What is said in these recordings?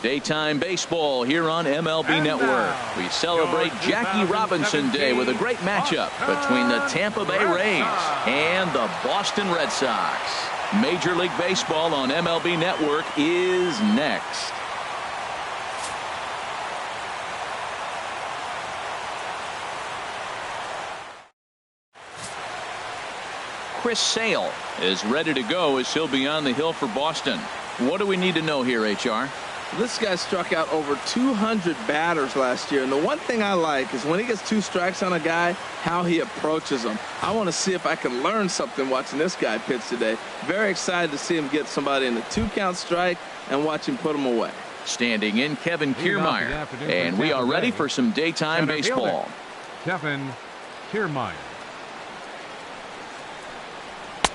Daytime baseball here on MLB Network. We celebrate Jackie Robinson Day with a great matchup between the Tampa Bay Rays and the Boston Red Sox. Major League Baseball on MLB Network is next. Chris Sale is ready to go as he'll be on the hill for Boston. What do we need to know here, HR? This guy struck out over 200 batters last year, and the one thing I like is when he gets 2 strikes on a guy, how he approaches them. I want to see if I can learn something watching this guy pitch today. Very excited to see him get somebody in the 2-count strike and watch him put them away. Standing in, Kevin Kiermaier, and we are ready for some daytime baseball. Kevin Kiermaier.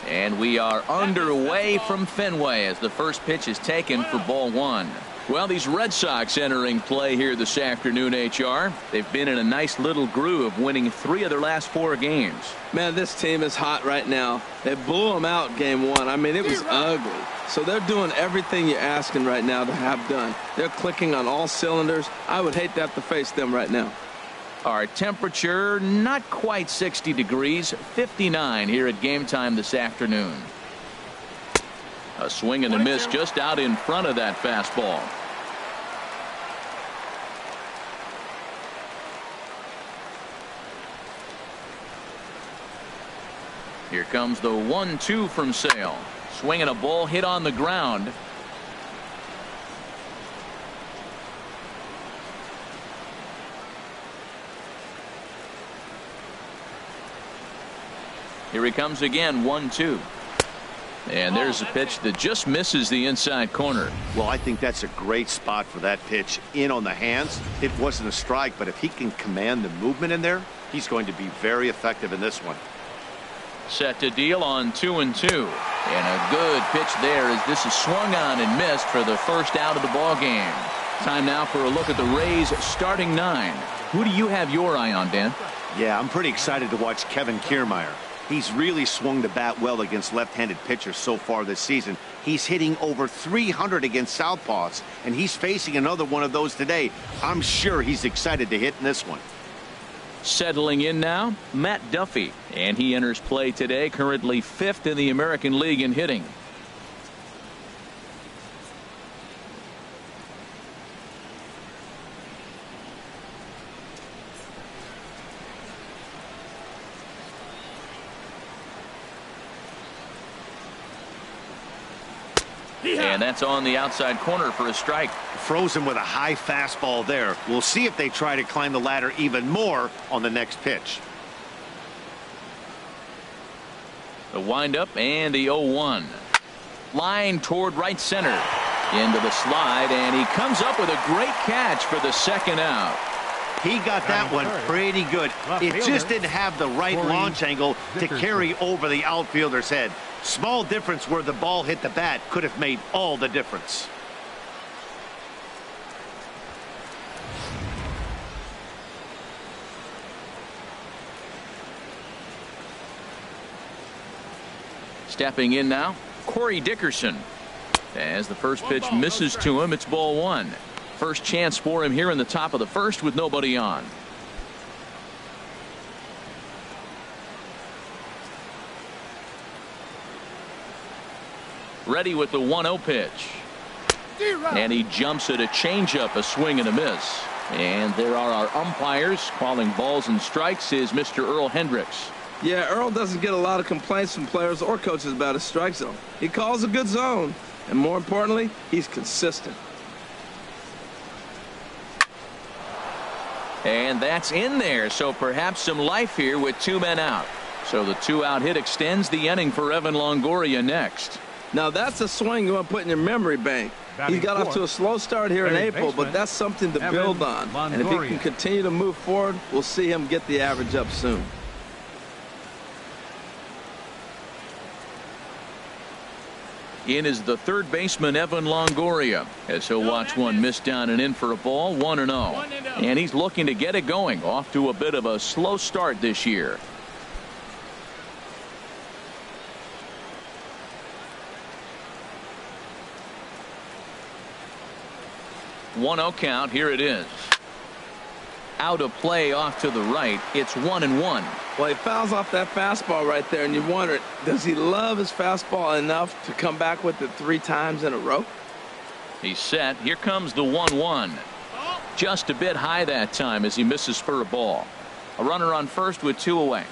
And we are underway from Fenway as the first pitch is taken for ball 1. Well, these Red Sox entering play here this afternoon, HR. They've been in a nice little groove, winning 3 of their last 4 games. Man, this team is hot right now. They blew them out game 1. I mean, it was ugly. So they're doing everything you're asking right now to have done. They're clicking on all cylinders. I would hate to have to face them right now. Our temperature not quite 60 degrees, 59 here at game time this afternoon. A swing and a miss just out in front of that fastball. Here comes the 1-2 from Sale. Swinging a ball hit on the ground. Here he comes again, 1-2. And there's a pitch that just misses the inside corner. Well, I think that's a great spot for that pitch. In on the hands. It wasn't a strike, but if he can command the movement in there, he's going to be very effective in this one. Set to deal on 2-2. And a good pitch there as this is swung on and missed for the first out of the ball game. Time now for a look at the Rays starting 9. Who do you have your eye on, Dan? Yeah, I'm pretty excited to watch Kevin Kiermaier. He's really swung the bat well against left-handed pitchers so far this season. He's hitting over 300 against southpaws, and he's facing another one of those today. I'm sure he's excited to hit in this one. Settling in now, Matt Duffy, and he enters play today, currently 5th in the American League in hitting. And that's on the outside corner for a strike. Frozen with a high fastball there. We'll see if they try to climb the ladder even more on the next pitch. The windup and the 0-1. Line toward right center. Into the slide, and he comes up with a great catch for the second out. He got that one pretty good. It just didn't have the right launch angle to carry over the outfielder's head. Small difference where the ball hit the bat could have made all the difference. Stepping in now, Corey Dickerson. As the first pitch misses to him, it's ball 1. First chance for him here in the top of the first with nobody on. Ready with the 1-0 pitch. And he jumps at a changeup, a swing and a miss. And there are our umpires calling balls and strikes is Mr. Earl Hendricks. Yeah, Earl doesn't get a lot of complaints from players or coaches about his strike zone. He calls a good zone, and more importantly, he's consistent. And that's in there, so perhaps some life here with 2 men out. So the 2-out hit extends the inning for Evan Longoria next. Now that's a swing you want to put in your memory bank. He got off to a slow start here in April, but that's something to build on. And if he can continue to move forward, we'll see him get the average up soon. In is the third baseman, Evan Longoria, as he'll watch one miss down and in for a ball, 1-0. And he's looking to get it going, off to a bit of a slow start this year. 1-0 count. Here it is. Out of play off to the right. It's 1-1. Well, he fouls off that fastball right there, and you wonder, does he love his fastball enough to come back with it 3 times in a row? He's set. Here comes the 1-1. Just a bit high that time as he misses for a ball. A runner on first with 2 away.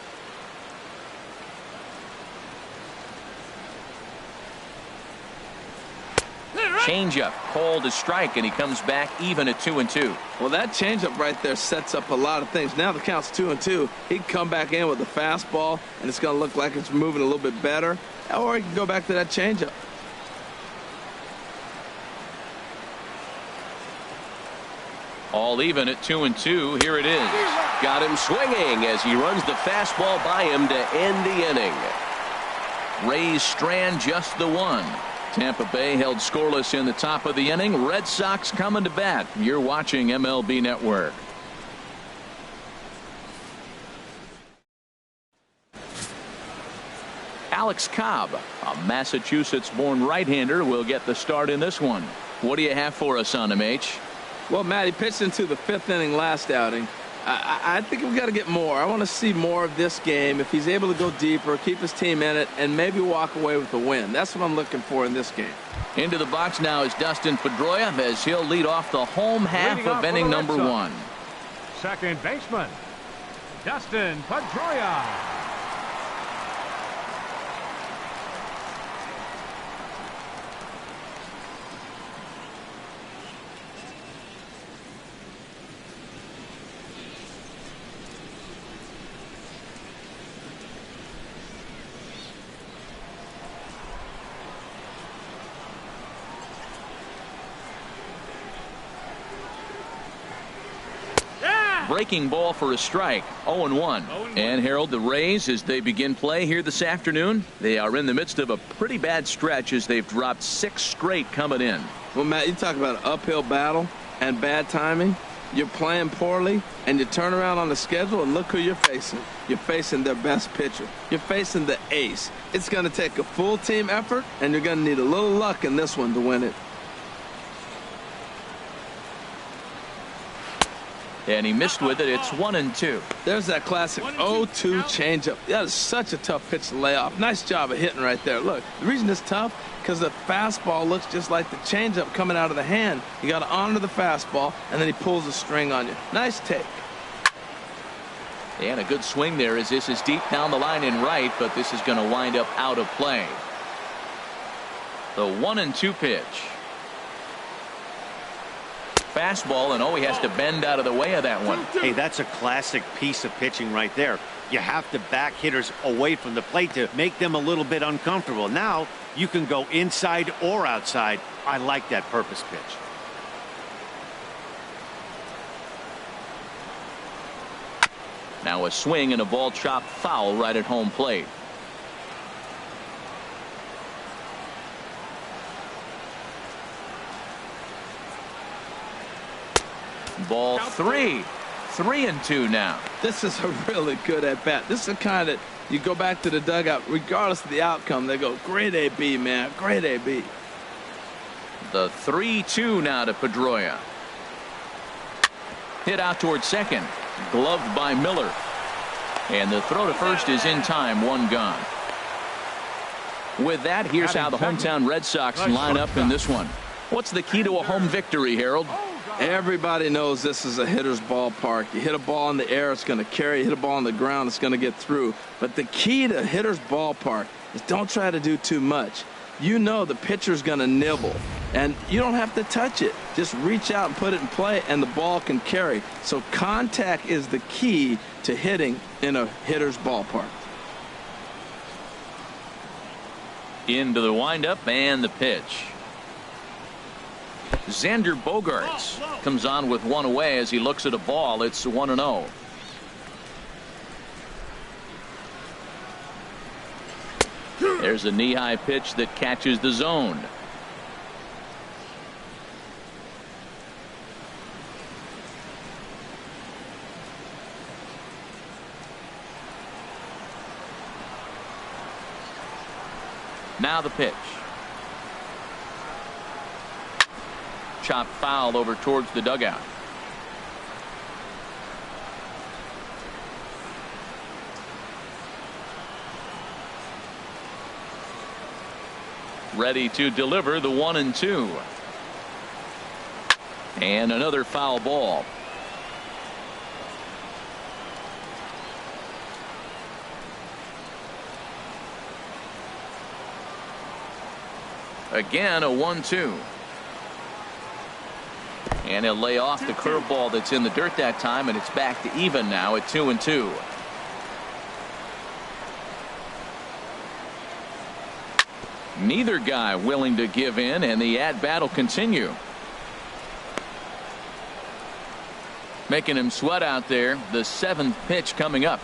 Changeup called a strike, and he comes back even at 2-2. Well, that changeup right there sets up a lot of things. Now the count's 2-2. He can come back in with a fastball, and it's going to look like it's moving a little bit better. Or he can go back to that changeup. All even at 2-2. Here it is. Got him swinging as he runs the fastball by him to end the inning. Rays strand just the one. Tampa Bay held scoreless in the top of the inning. Red Sox coming to bat. You're watching MLB Network. Alex Cobb, a Massachusetts-born right-hander, will get the start in this one. What do you have for us on him, H? Well, Matt, he pitched into the 5th inning last outing. I think we've got to get more. I want to see more of this game. If he's able to go deeper, keep his team in it, and maybe walk away with a win. That's what I'm looking for in this game. Into the box now is Dustin Pedroia as he'll lead off the home half of inning number 1. Second baseman, Dustin Pedroia. Breaking ball for a strike. 0-1. And Harold, the Rays, as they begin play here this afternoon, they are in the midst of a pretty bad stretch as they've dropped 6 straight coming in. Well, Matt, you talk about an uphill battle and bad timing. You're playing poorly, and you turn around on the schedule, and look who you're facing. You're facing their best pitcher. You're facing the ace. It's going to take a full team effort, and you're going to need a little luck in this one to win it. And he missed with it. It's 1-2. There's that classic 0-2 changeup. That is such a tough pitch to lay off. Nice job of hitting right there. Look, the reason it's tough, because the fastball looks just like the changeup coming out of the hand. You got to honor the fastball, and then he pulls the string on you. Nice take. And a good swing there as this is deep down the line in right, but this is going to wind up out of play. The 1-2 pitch. Fastball, and he has to bend out of the way of that one. Hey, that's a classic piece of pitching right there. You have to back hitters away from the plate to make them a little bit uncomfortable. Now you can go inside or outside. I like that purpose pitch. Now a swing and a ball chopped foul right at home plate. Ball 3. 3-2 now. This is a really good at-bat. This is the kind that you go back to the dugout, regardless of the outcome, they go, great AB, man, great AB. The 3-2 now to Pedroia. Hit out towards second. Gloved by Miller. And the throw to first is in time. 1 gone. With that, here's how the hometown Red Sox line up in this one. What's the key to a home victory, Harold? Everybody knows this is a hitter's ballpark. You hit a ball in the air, it's going to carry. You hit a ball on the ground, it's going to get through. But the key to a hitter's ballpark is don't try to do too much. You know the pitcher's going to nibble, and you don't have to touch it. Just reach out and put it in play, and the ball can carry. So contact is the key to hitting in a hitter's ballpark. Into the windup and the pitch. Xander Bogaerts comes on with 1 away as he looks at a ball. It's 1-0. There's a knee-high pitch that catches the zone. Now the pitch. chop foul over towards the dugout. Ready to deliver the 1-2. And another foul ball. Again, a 1-2. And he'll lay off the curveball that's in the dirt that time, and it's back to even now at 2-2. Neither guy willing to give in, and the at-bat will continue. Making him sweat out there. The 7th pitch coming up.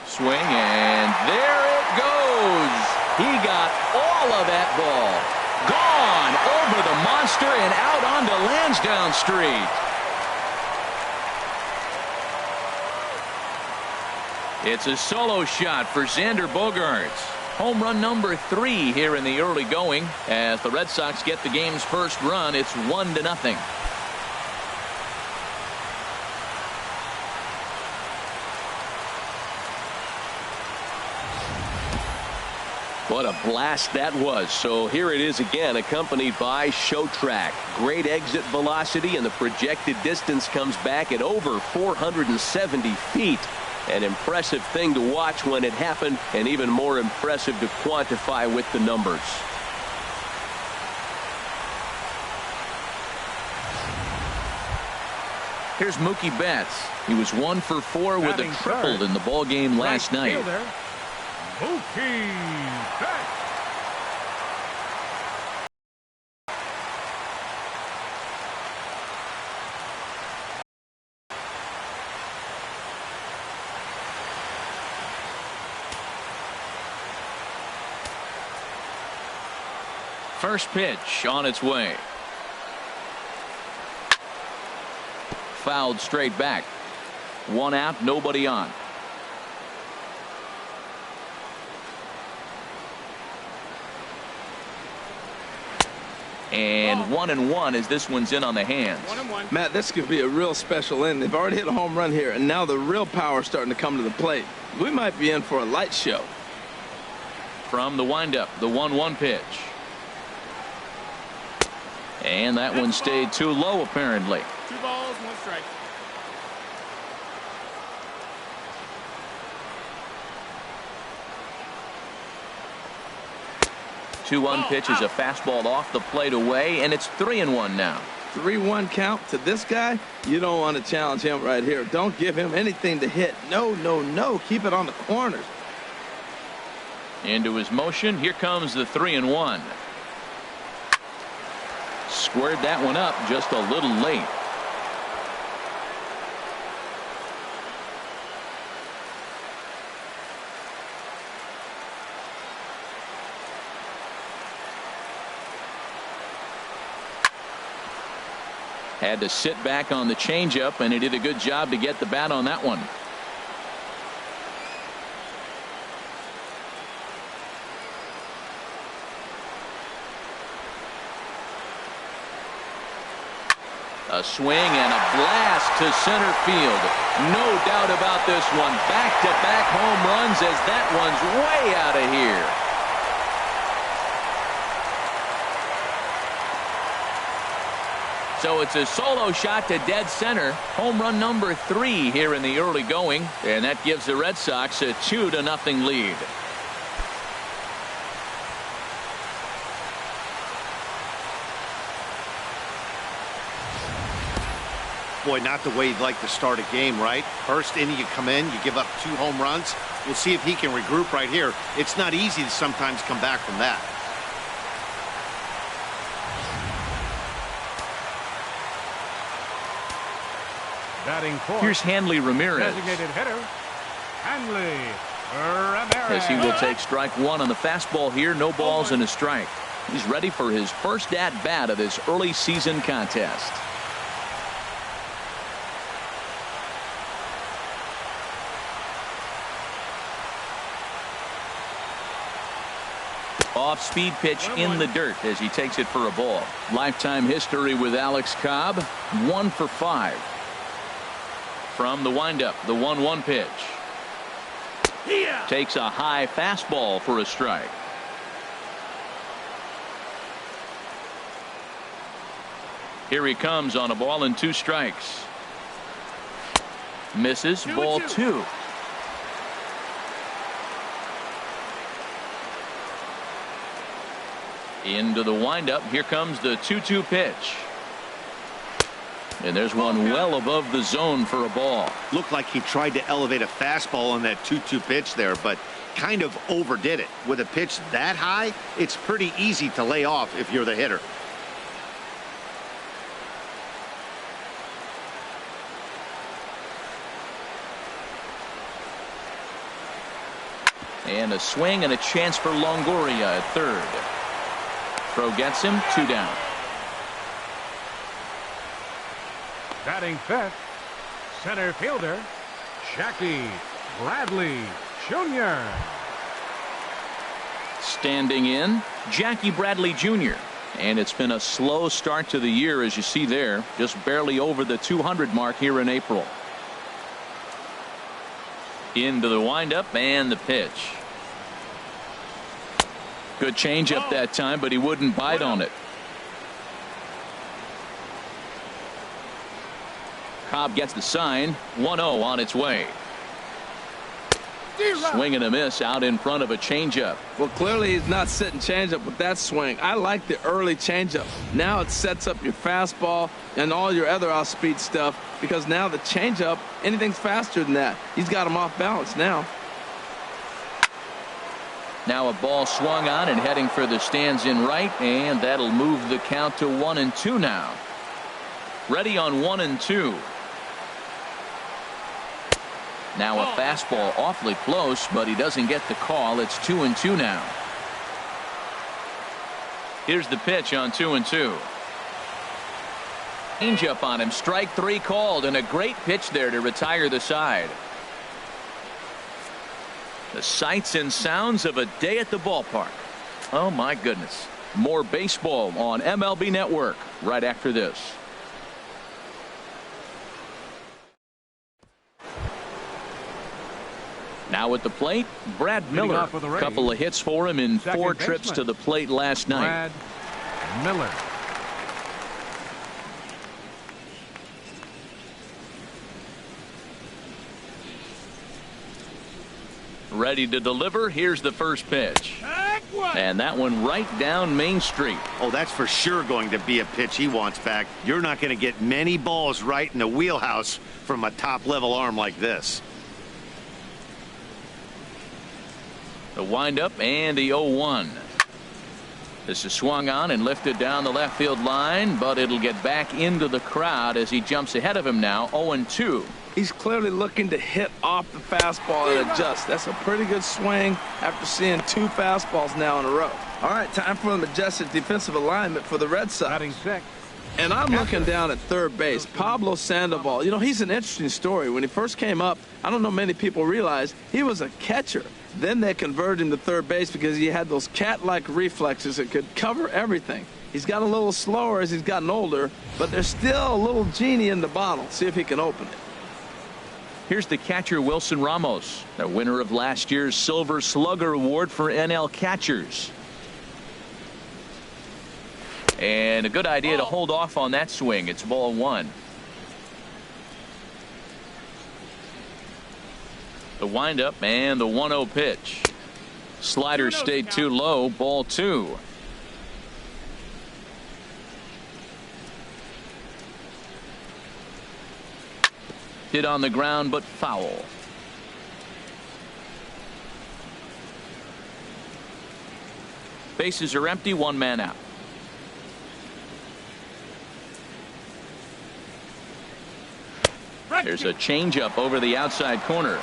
Swing, and there it goes. He got all of that ball. Gone over the monster and out onto Lansdowne Street. It's a solo shot for Xander Bogaerts. Home run number 3 here in the early going. As the Red Sox get the game's first run, it's 1-0. What a blast that was. So here it is again, accompanied by show track. Great exit velocity, and the projected distance comes back at over 470 feet. An impressive thing to watch when it happened, and even more impressive to quantify with the numbers. Here's Mookie Betts. He was 1 for 4 with a triple in the ball game last night. Mookie Betts. First pitch on its way. Fouled straight back. 1 out, nobody on. And 1-1 as this one's in on the hands. Matt, this could be a real special inning. They've already hit a home run here, and now the real power is starting to come to the plate. We might be in for a light show. From the windup, the 1-1 pitch. And that one stayed too low, apparently. 2 balls, 1 strike. Two-one pitch is a fastball off the plate away, and it's 3-1 now. 3-1 count to this guy. You don't want to challenge him right here. Don't give him anything to hit. No, no, no. Keep it on the corners. Into his motion. Here comes the 3-1. Squared that one up just a little late. Had to sit back on the changeup, and he did a good job to get the bat on that one. A swing and a blast to center field. No doubt about this one. Back-to-back home runs as that one's way out of here. So it's a solo shot to dead center. Home run number 3 here in the early going. And that gives the Red Sox a 2-0 lead. Boy, not the way you'd like to start a game, right? First inning, you come in, you give up 2 home runs. We'll see if he can regroup right here. It's not easy to sometimes come back from that. Batting fourth. Here's Hanley Ramirez. Designated hitter, Hanley Ramirez. As he will take strike 1 on the fastball here. No balls and a strike. He's ready for his first at-bat of this early season contest. Off-speed pitch in the dirt as he takes it for a ball. Lifetime history with Alex Cobb, 1 for 5. From the windup, the 1-1 pitch. Takes a high fastball for a strike. Here he comes on a ball and 2 strikes. Misses, ball 2. Into the windup. Here comes the 2-2 pitch. And there's one well above the zone for a ball. Looked like he tried to elevate a fastball on that 2-2 pitch there, but kind of overdid it. With a pitch that high, it's pretty easy to lay off if you're the hitter. And a swing and a chance for Longoria at third. Throw gets him, 2 down. Batting fifth, center fielder, Jackie Bradley Jr. Standing in, Jackie Bradley Jr. And it's been a slow start to the year, as you see there. Just barely over the 200 mark here in April. Into the windup and the pitch. Good changeup that time, but he wouldn't bite on it. Cobb gets the sign. 1-0 on its way. Swing and a miss out in front of a changeup. Well, clearly he's not sitting changeup with that swing. I like the early changeup. Now it sets up your fastball and all your other off-speed stuff, because now the changeup, anything's faster than that. He's got him off balance now. Now a ball swung on and heading for the stands in right, and that'll move the count to 1-2 now. Ready on 1-2. Now a fastball awfully close, but he doesn't get the call. It's 2-2 now. Here's the pitch on 2-2. Change up on him. Strike 3 called, and a great pitch there to retire the side. The sights and sounds of a day at the ballpark. Oh my goodness. More baseball on MLB Network right after this. Now at the plate, Brad Miller. A couple of hits for him in 4 trips to the plate last night. Brad Miller. Ready to deliver. Here's the first pitch. And that one right down Main Street. Oh, that's for sure going to be a pitch he wants back. You're not going to get many balls right in the wheelhouse from a top-level arm like this. The windup and the 0-1. This is swung on and lifted down the left field line, but it'll get back into the crowd as he jumps ahead of him now. 0-2. He's clearly looking to hit off the fastball and adjust. That's a pretty good swing after seeing 2 fastballs now in a row. All right, time for the majestic defensive alignment for the Red Sox. Batting sixth. And I'm looking down at third base. Pablo Sandoval. You know, he's an interesting story. When he first came up, I don't know many people realize he was a catcher. Then they converted him to third base because he had those cat-like reflexes that could cover everything. He's got a little slower as he's gotten older, but there's still a little genie in the bottle. See if he can open it. Here's the catcher, Wilson Ramos, the winner of last year's Silver Slugger Award for NL catchers. And a good idea to hold off on that swing. It's ball 1. The windup and the 1-0 pitch. Slider stayed too low. Ball 2. Hit on the ground, but foul. Bases are empty. 1 man out. There's a changeup over the outside corner.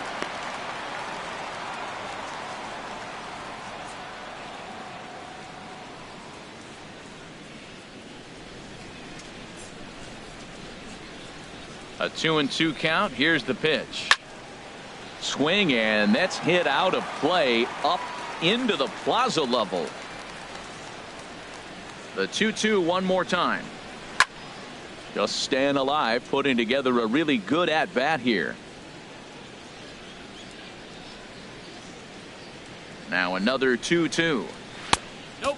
A 2-2 count. Here's the pitch. Swing, and that's hit out of play up into the plaza level. The 2-2 one more time. Just staying alive, putting together a really good at-bat here. Now another 2-2.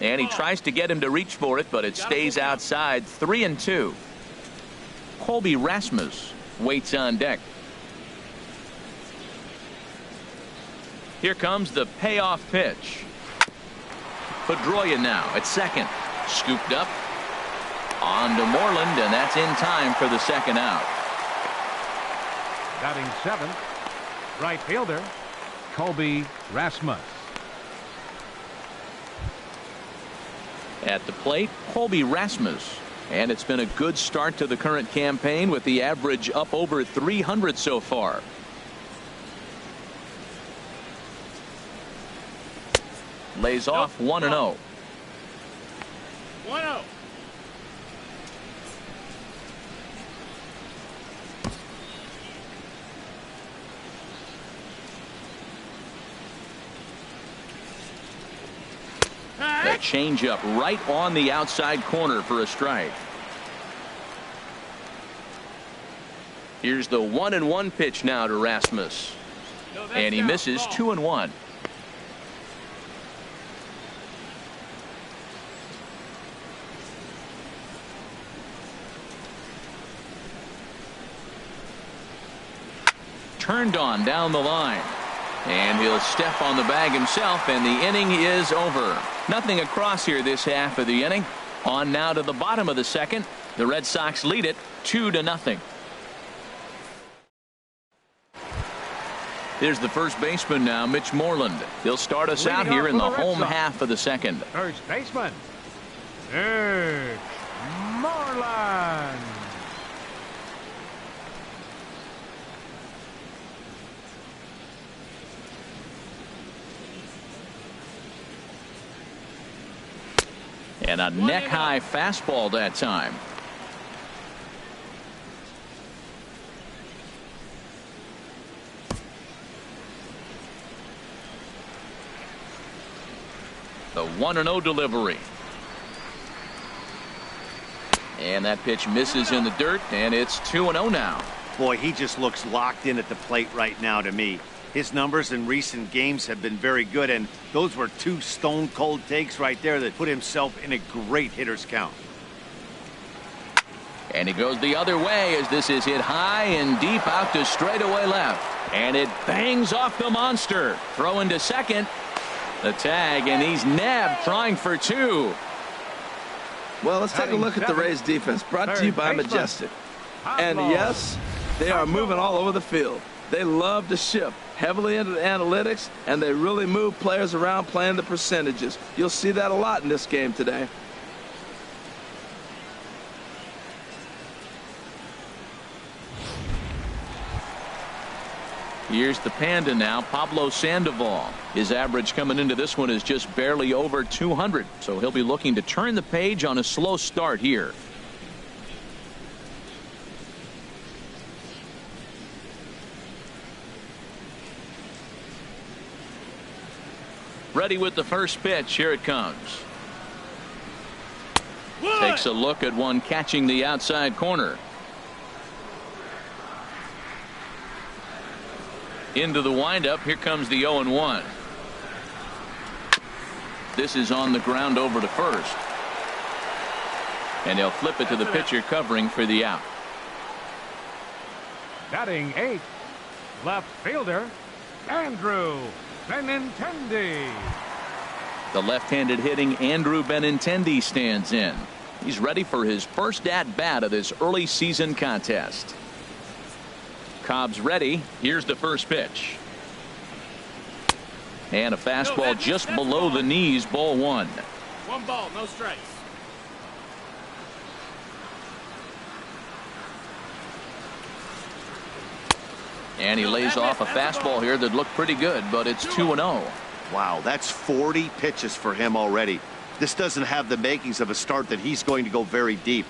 And he tries to get him to reach for it, but it stays outside. 3-2. Colby Rasmus waits on deck. Here comes the payoff pitch. Pedroia now at second. Scooped up. On to Moreland, and that's in time for the second out. Batting seventh, right fielder, Colby Rasmus. At the plate, Colby Rasmus. And it's been a good start to the current campaign with the average up over 300 so far. Lays off 1-0. 1-0. The changeup right on the outside corner for a strike. Here's the 1-1 pitch now to Rasmus. And he misses 2-1. Turned on down the line. And he'll step on the bag himself, and the inning is over. Nothing across here this half of the inning. On now to the bottom of the second. The Red Sox lead it 2-0. Here's the first baseman now, Mitch Moreland. He'll start us out here in the home half of the second. First baseman, Mitch Moreland. And a neck-high fastball that time. The 1-0 delivery. And that pitch misses in the dirt, and it's 2-0 now. Boy, he just looks locked in at the plate right now to me. His numbers in recent games have been very good, and those were two stone-cold takes right there that put himself in a great hitter's count. And he goes the other way as this is hit high and deep out to straightaway left. And it bangs off the monster. Throw into second. The tag, and he's nabbed trying for two. Well, let's take a look at the Rays defense, brought to you by Majestic. And yes, they are moving all over the field. They love to shift heavily into the analytics, and they really move players around playing the percentages. You'll see that a lot in this game today. Here's the Panda now, Pablo Sandoval. His average coming into this one is just barely over 200, so he'll be looking to turn the page on a slow start here. Ready with the first pitch. Here it comes. Takes a look at one catching the outside corner. Into the windup. Here comes the 0-1. This is on the ground over to first. And they'll flip it to the pitcher covering for the out. Batting eighth, left fielder, Andrew Benintendi. The left-handed hitting Andrew Benintendi stands in. He's ready for his first at-bat of this early season contest. Cobb's ready. Here's the first pitch. And a fastball just below the knees, ball one. 1 ball, no strikes. And he lays off a fastball here that looked pretty good, but it's 2-0. Wow, that's 40 pitches for him already. This doesn't have the makings of a start that he's going to go very deep.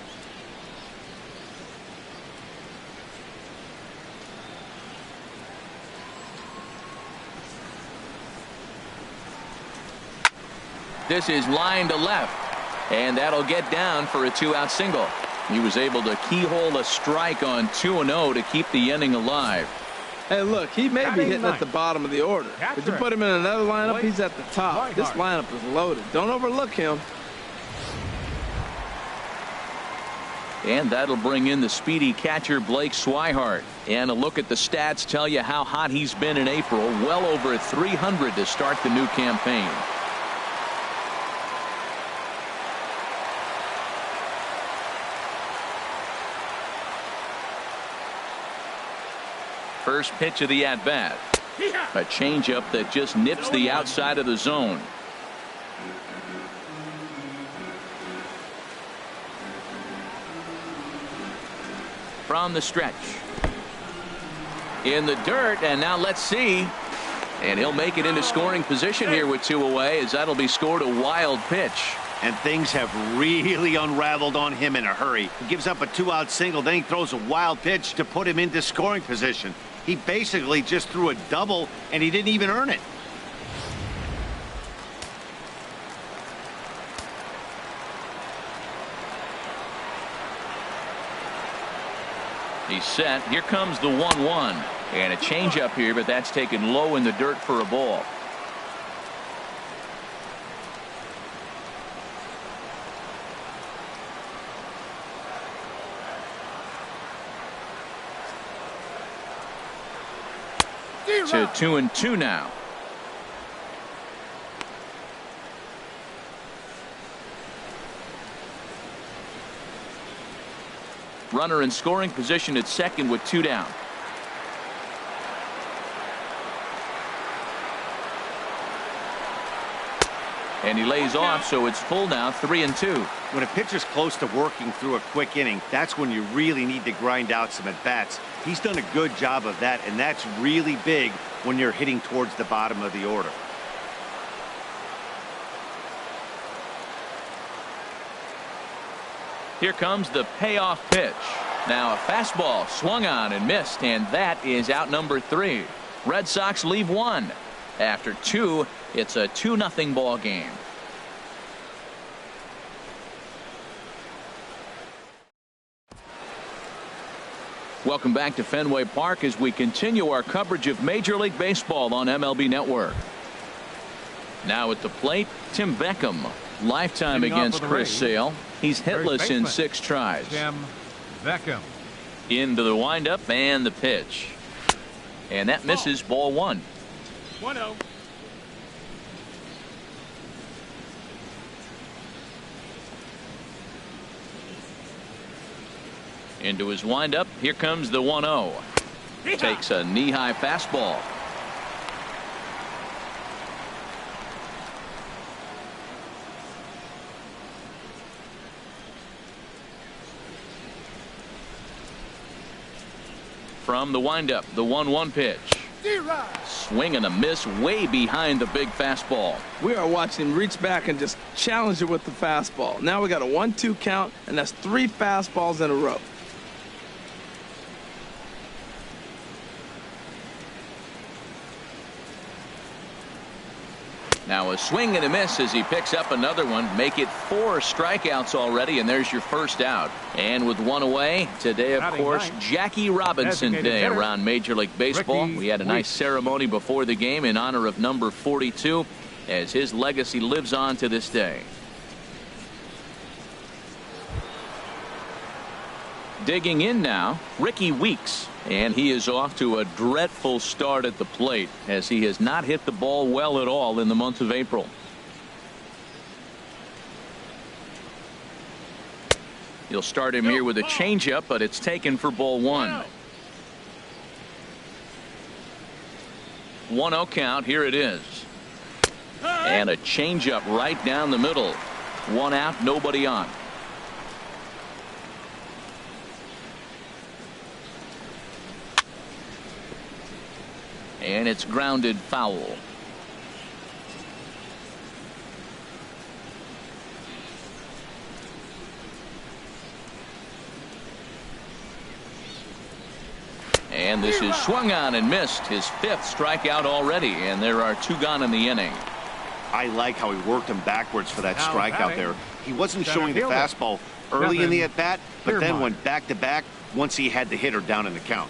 This is line to left. And that'll get down for a 2-out single. He was able to keyhole a strike on 2-0 to keep the inning alive. Hey, look, he may be hitting at the bottom of the order. But you put him in another lineup, he's at the top. This lineup is loaded. Don't overlook him. And that'll bring in the speedy catcher Blake Swihart. And a look at the stats tell you how hot he's been in April. Well over 300 to start the new campaign. First pitch of the at-bat. A changeup that just nips the outside of the zone. From the stretch. In the dirt, and now let's see. And he'll make it into scoring position here with 2 away, as that'll be scored a wild pitch. And things have really unraveled on him in a hurry. He gives up a 2-out single, then he throws a wild pitch to put him into scoring position. He basically just threw a double, and he didn't even earn it. He's set. Here comes the 1-1. And a changeup here, but that's taken low in the dirt for a ball. To 2-2 now. Runner in scoring position at second with 2 down. And he lays off, so it's full now, 3-2. When a pitcher's close to working through a quick inning, that's when you really need to grind out some at-bats. He's done a good job of that, and that's really big when you're hitting towards the bottom of the order. Here comes the payoff pitch. Now a fastball swung on and missed, and that is out number 3. Red Sox leave 1. After 2, it's a 2-0 ball game. Welcome back to Fenway Park as we continue our coverage of Major League Baseball on MLB Network. Now at the plate, Tim Beckham. Lifetime against Chris Sale. He's hitless in 6 tries. Tim Beckham. Into the windup and the pitch. And that misses, ball 1. 1-0. Into his windup. Here comes the 1-0. Takes a knee-high fastball. From the windup, the 1-1 pitch. Swing and a miss way behind the big fastball. We are watching him reach back and just challenge it with the fastball. Now we got a 1-2 count, and that's 3 fastballs in a row. Now a swing and a miss as he picks up another one. Make it 4 strikeouts already, and there's your first out. And with 1 away, today, of course, Jackie Robinson Day around Major League Baseball. We had a nice ceremony before the game in honor of number 42, as his legacy lives on to this day. Digging in now, Ricky Weeks. And he is off to a dreadful start at the plate, as he has not hit the ball well at all in the month of April. You'll start him here with a changeup, but it's taken for ball 1. 1-0 count. Here it is. And a changeup right down the middle. 1 out, nobody on. And it's grounded foul. And this is swung on and missed. His 5th strikeout already, and there are 2 gone in the inning. I like how he worked him backwards for that strikeout there. He wasn't Center showing the fielder. fastball early in the Kevin at-bat, but then Kiermaier. went back-to-back once he had the hitter down in the count.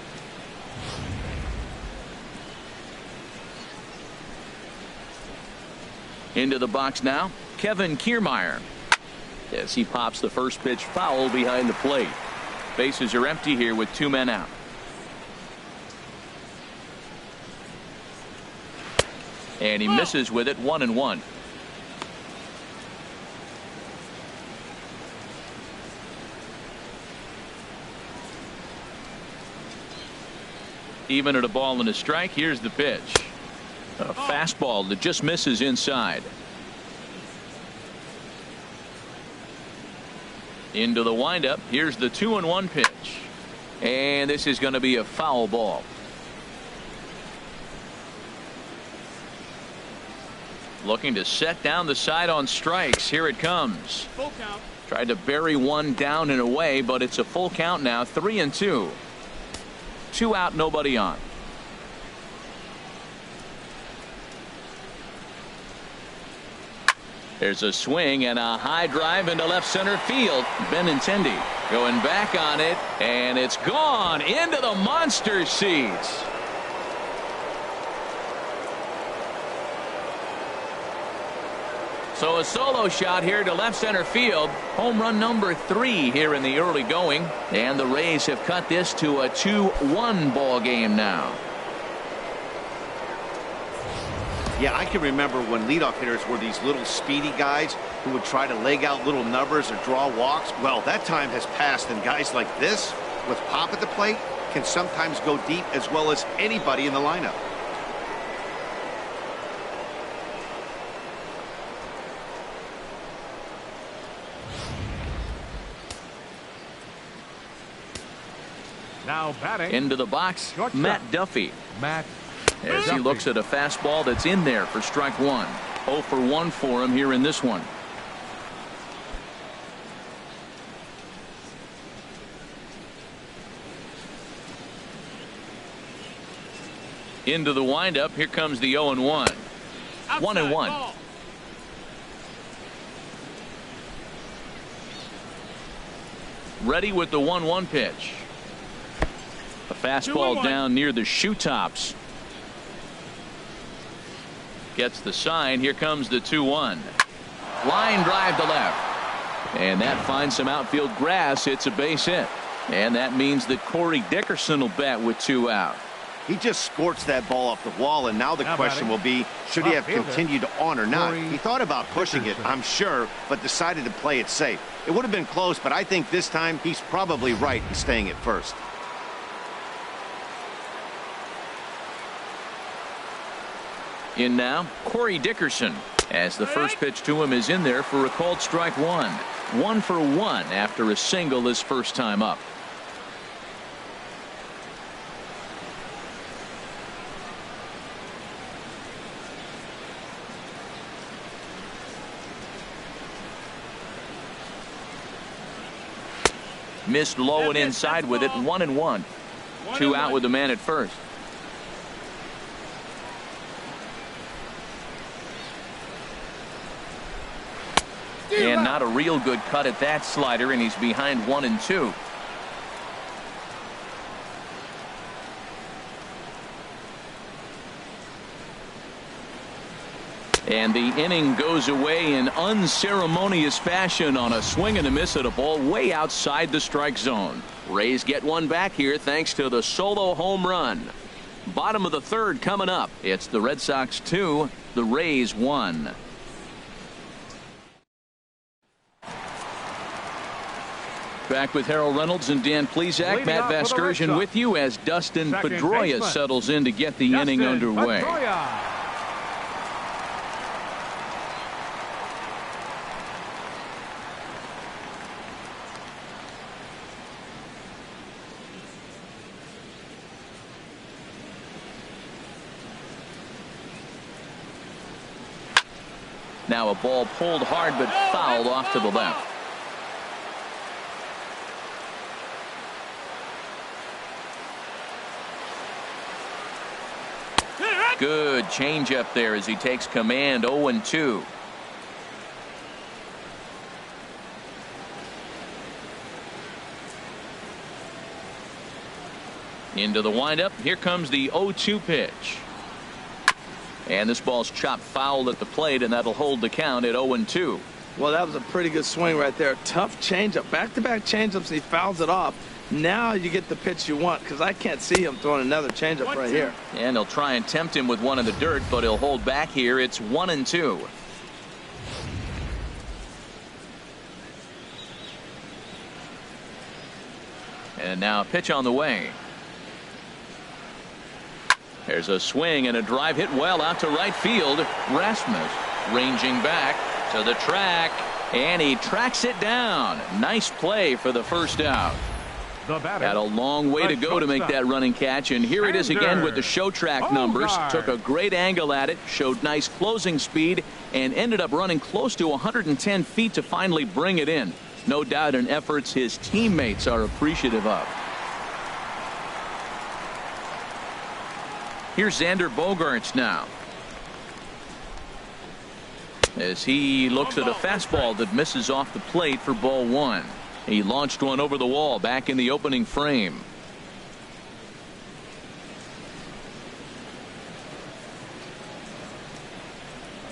Into the box now, Kevin Kiermaier. As he pops the first pitch foul behind the plate. Bases are empty here with 2 men out. And he misses with it, 1-1. Even at a ball and a strike, here's the pitch. A fastball that just misses inside. Into the windup. Here's the 2-1 pitch. And this is going to be a foul ball. Looking to set down the side on strikes. Here it comes. Full count. Tried to bury one down and away, but it's a full count now. 3-2. 2 out, nobody on. There's a swing and a high drive into left center field. Benintendi going back on it, and it's gone into the monster seats. So a solo shot here to left center field. Home run number 3 here in the early going. And the Rays have cut this to a 2-1 ball game now. Yeah, I can remember when leadoff hitters were these little speedy guys who would try to leg out little numbers or draw walks. Well, that time has passed, and guys like this, with pop at the plate, can sometimes go deep as well as anybody in the lineup. Now batting. Into the box, Shortstop. Matt Duffy. Matt As he Duffy. looks at a fastball that's in there for strike 1. 0 for 1 for him here in this one. Into the windup. Here comes the 0-1. Outside 1-1. ball. Ready with the 1-1 pitch. A fastball 2-1. down near the shoe tops. Gets the sign. Here comes the 2-1. Line drive to left. And that finds some outfield grass. It's a base hit. And that means that Corey Dickerson will bat with 2 out. He just scorched that ball off the wall, and now the Now question batting. will be, should he have Outfielder, continued on or not? Corey He thought about pushing it, Dickerson. I'm sure, but decided to play it safe. It would have been close, but I think this time he's probably right in staying at first. In now, Corey Dickerson, as the first pitch to him is in there for a called strike 1. 1 for 1 after a single his first time up. Missed low and inside with it. 1-1. 2 out with the man at first. And not a real good cut at that slider, and he's behind 1-2. And the inning goes away in unceremonious fashion on a swing and a miss at a ball way outside the strike zone. Rays get one back here thanks to the solo home run. Bottom of the 3rd coming up. It's the Red Sox 2, the Rays 1. Back with Harold Reynolds and Dan Plesac. Leading Matt off for the Red Vasgersian Sox. with you as Dustin Second Pedroia baseman. settles in to get the inning Dustin underway. Pedroia. Now a ball pulled hard but fouled off to the left. Good changeup there as he takes command. 0-2. Into the windup. Here comes the 0-2 pitch. And this ball's chopped foul at the plate, and that'll hold the count at 0-2. Well, that was a pretty good swing right there. Tough changeup. Back-to-back changeups, and he fouls it off. Now you get the pitch you want, because I can't see him throwing another changeup right here. And he'll try and tempt him with one in the dirt, but he'll hold back here. It's 1-2. And now a pitch on the way. There's a swing and a drive hit well out to right field. Rasmus ranging back to the track, and he tracks it down. Nice play for the first out. Had a long way to go to make that running catch, and here it is again with the show track numbers. Took a great angle at it, showed nice closing speed, and ended up running close to 110 feet to finally bring it in. No doubt in efforts his teammates are appreciative of. Here's Xander Bogaerts now, as he looks at a fastball that misses off the plate for ball one. He launched one over the wall back in the opening frame.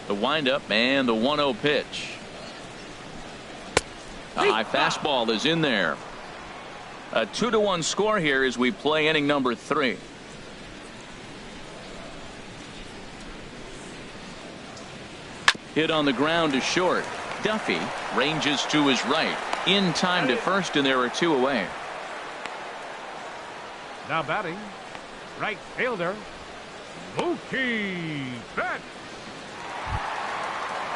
The windup and the 1-0 pitch. A high fastball is in there. A 2-1 score here as we play inning number 3. Hit on the ground to short. Duffy ranges to his right. In time to first, and there are 2 away. Now batting, right fielder, Mookie Betts.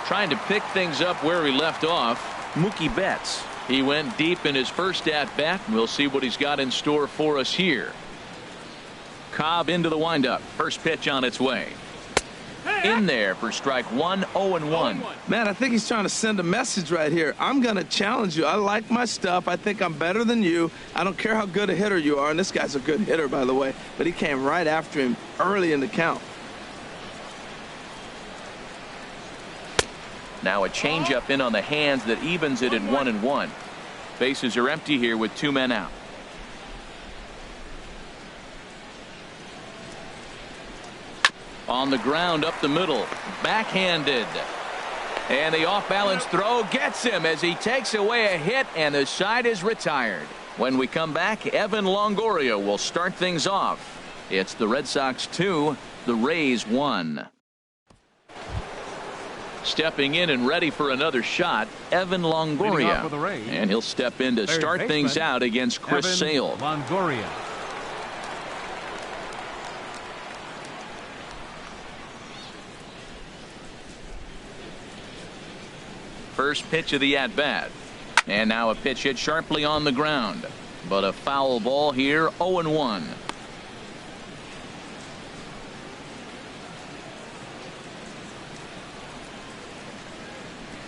Trying to pick things up where he left off. Mookie Betts. He went deep in his first at bat. We'll see what he's got in store for us here. Cobb into the windup. First pitch on its way. In there for strike one. 0-1. Man, I think he's trying to send a message right here. I'm going to challenge you. I like my stuff. I think I'm better than you. I don't care how good a hitter you are. And this guy's a good hitter, by the way. But he came right after him early in the count. Now a changeup in on the hands that evens it at 1-1. Bases are empty here with 2 men out. On the ground up the middle, backhanded, and the off-balance throw gets him as he takes away a hit, and the side is retired. When we come back, Evan Longoria will start things off. It's the Red Sox 2, the Rays 1. Stepping in and ready for another shot, Evan Longoria, and he'll step in to start things out against Chris Sale. Longoria. First pitch of the at-bat, and now a pitch hit sharply on the ground, but a foul ball here. 0-1.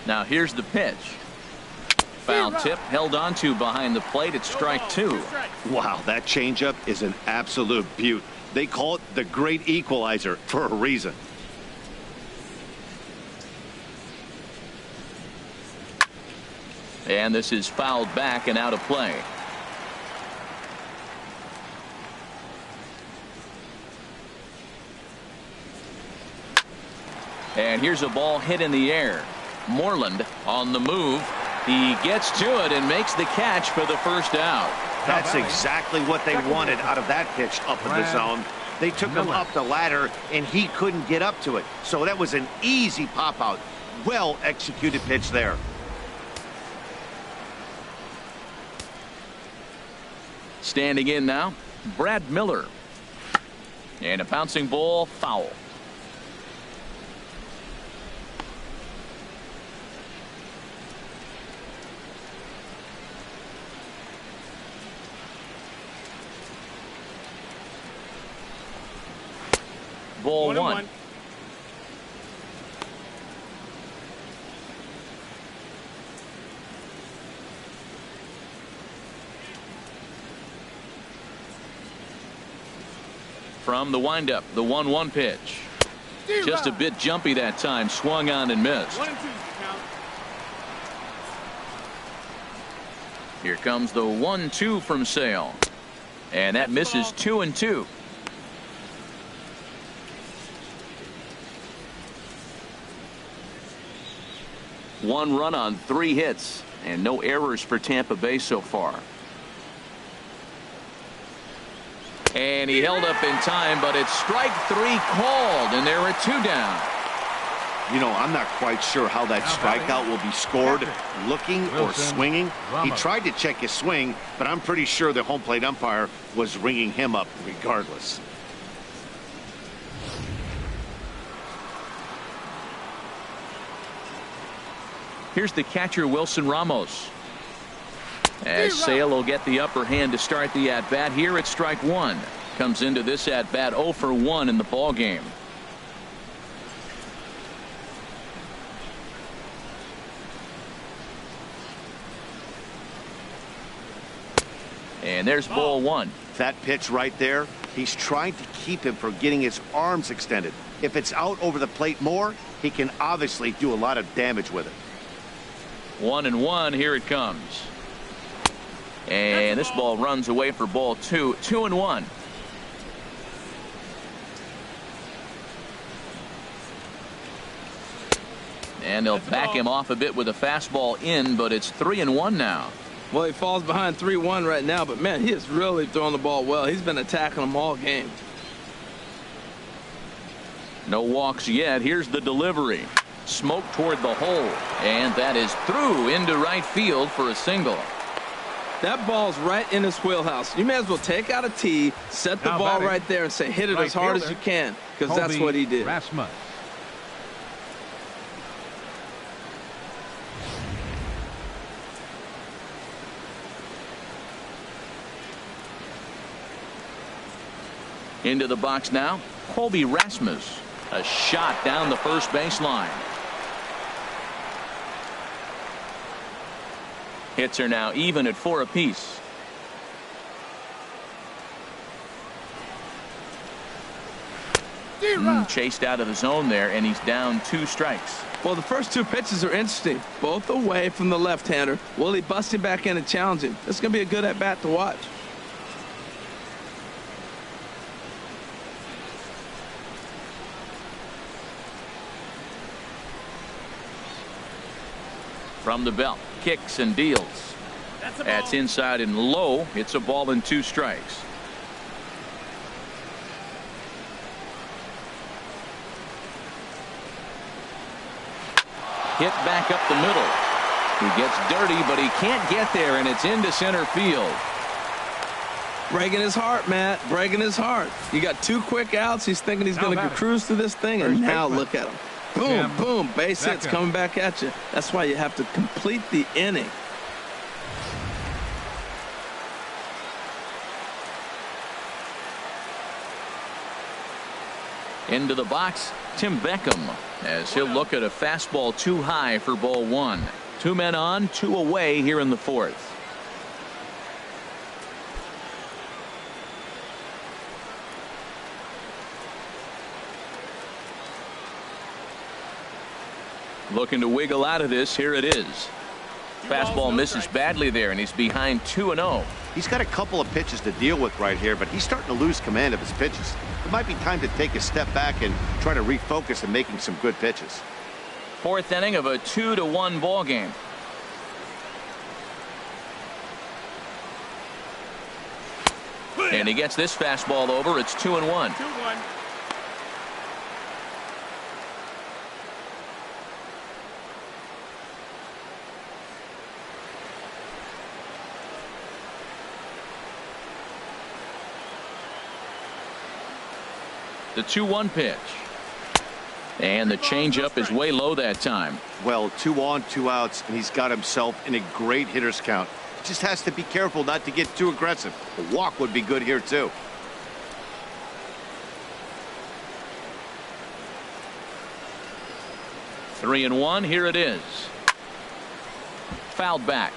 Now here's the pitch. Foul tip held onto behind the plate. It's strike 2. Wow, that changeup is an absolute beaut. They call it the great equalizer for a reason. And this is fouled back and out of play. And here's a ball hit in the air. Moreland on the move. He gets to it and makes the catch for the first out. That's exactly what they wanted out of that pitch up in the zone. They took him up the ladder, and he couldn't get up to it. So that was an easy pop-out. Well executed pitch there. Standing in now, Brad Miller. And a bouncing ball, foul. Ball 1. From the windup, the 1-1 pitch. Just a bit jumpy that time. Swung on and missed. 1-2 count. Here comes the 1-2 from Sale. And that misses 2-2. One run on 3 hits and no errors for Tampa Bay so far. And he held up in time, but it's strike 3 called, and there are 2 down. You know, I'm not quite sure how that strikeout will be scored, looking or swinging. He tried to check his swing, but I'm pretty sure the home plate umpire was ringing him up regardless. Here's the catcher, Wilson Ramos. As Sale will get the upper hand to start the at-bat here at strike 1. Comes into this at-bat 0 for 1 in the ball game. And there's ball 1. That pitch right there, he's trying to keep him from getting his arms extended. If it's out over the plate more, he can obviously do a lot of damage with it. 1-1. Here it comes. And this ball runs away for ball 2. 2-1. And they'll back him off a bit with a fastball in, but it's 3-1 now. Well, he falls behind 3-1 right now, but man, he is really throwing the ball well. He's been attacking them all game. No walks yet. Here's the delivery. Smoke toward the hole, and that is through into right field for a single. That ball's right in his wheelhouse. You may as well take out a tee, set the ball right there, and say hit it as hard as you can, because that's what he did. Rasmus. Into the box now, Colby Rasmus. A shot down the first baseline. Hits are now even at 4 apiece. Chased out of the zone there, and he's down 2 strikes. Well, the first 2 pitches are interesting, both away from the left-hander. Will he bust him back in and challenge him? It's going to be a good at-bat to watch. From the belt, kicks and deals. That's inside and low. It's a ball and 2 strikes. Hit back up the middle. He gets dirty, but he can't get there, and it's into center field. Breaking his heart, Matt. Breaking his heart. You got 2 quick outs. He's thinking he's going to cruise through this thing, and now look at him. Boom, boom, base hits coming back at you. That's why you have to complete the inning. Into the box, Tim Beckham, as he'll look at a fastball too high for ball 1. 2 men on, 2 away here in the 4th. Looking to wiggle out of this. Here it is. Fastball misses badly there, and he's behind 2-0. He's got a couple of pitches to deal with right here, but he's starting to lose command of his pitches. It might be time to take a step back and try to refocus on making some good pitches. 4th inning of a 2-1 ball game. And he gets this fastball over. It's 2-1. 2-1. The 2-1 pitch. And the changeup is way low that time. Well, 2 on, 2 outs, and he's got himself in a great hitter's count. Just has to be careful not to get too aggressive. A walk would be good here, too. Three and one. Here it is. Fouled back.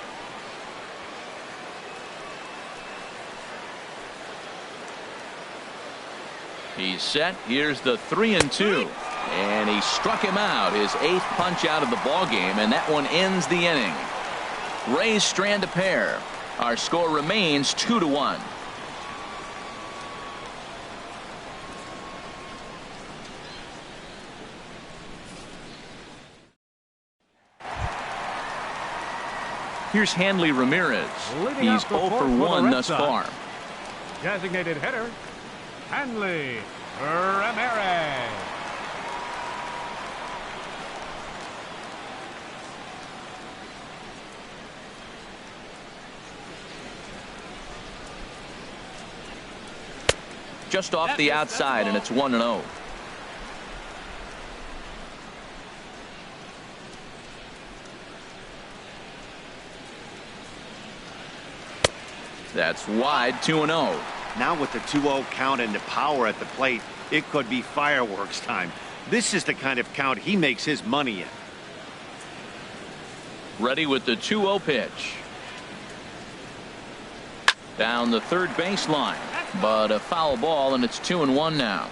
He's set. Here's the 3-2. And he struck him out. His 8th punch out of the ball game, and that one ends the inning. Rays strand a pair. Our score remains 2-1. Here's Hanley Ramirez. Leading He's off the 0 fourth for the 1 Red thus Sox. far. Designated hitter, Hanley Ramirez. Just off the outside, and it's 1-0. That's wide, 2-0. Now with the 2-0 count and the power at the plate, it could be fireworks time. This is the kind of count he makes his money in. Ready with the 2-0 pitch. Down the third baseline, but a foul ball, and it's 2-1 now.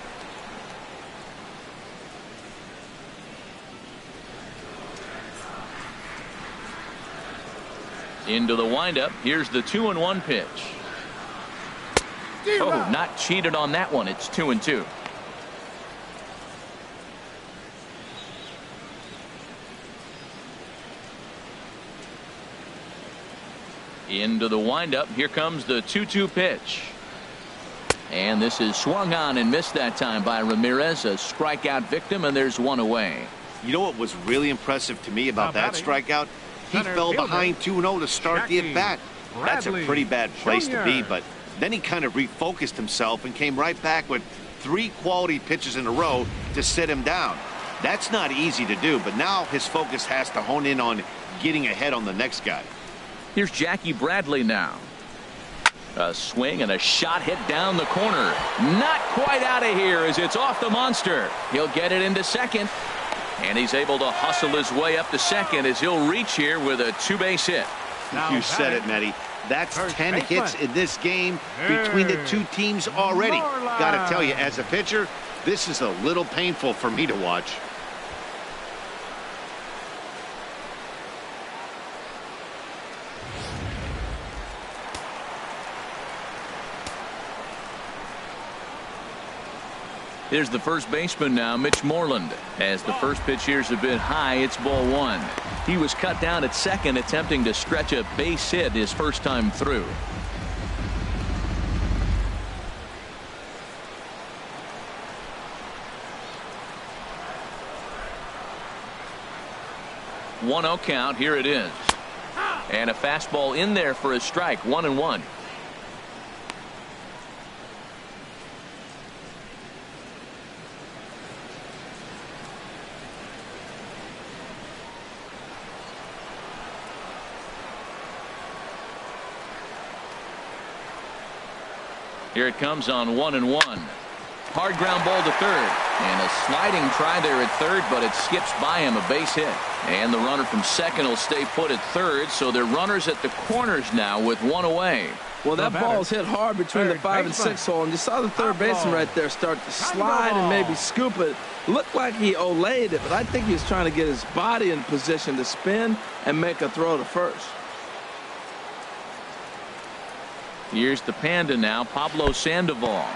Into the windup. Here's the 2-1 pitch. Oh, not cheated on that one. It's 2-2. Into the windup. Here comes the 2-2 pitch. And this is swung on and missed that time by Ramirez. A strikeout victim, and there's one away. You know what was really impressive to me about that strikeout? He fell behind 2-0 to start the at-bat. That's a pretty bad place to be, but then he kind of refocused himself and came right back with 3 quality pitches in a row to sit him down. That's not easy to do, but now his focus has to hone in on getting ahead on the next guy. Here's Jackie Bradley now. A swing and a shot hit down the corner. Not quite out of here as it's off the monster. He'll get it into second. And he's able to hustle his way up to second as he'll reach here with a 2-base hit. You said it, Matty. That's 10 hits in this game between the two teams already. Got to tell you, as a pitcher, this is a little painful for me to watch. Here's the first baseman now, Mitch Moreland. As the first pitch here's a bit high, it's ball 1. He was cut down at second, attempting to stretch a base hit his first time through. One 0 count. Here it is. And a fastball in there for a strike. 1-1. Here it comes on 1-1. Hard ground ball to third. And a sliding try there at third, but it skips by him, a base hit. And the runner from second will stay put at third, so they're runners at the corners now with one away. Well, that ball's hit hard between the 5 and 6 hole, and you saw the third baseman right there start to slide and maybe scoop it. Looked like he olayed it, but I think he was trying to get his body in position to spin and make a throw to first. Here's the Panda now, Pablo Sandoval.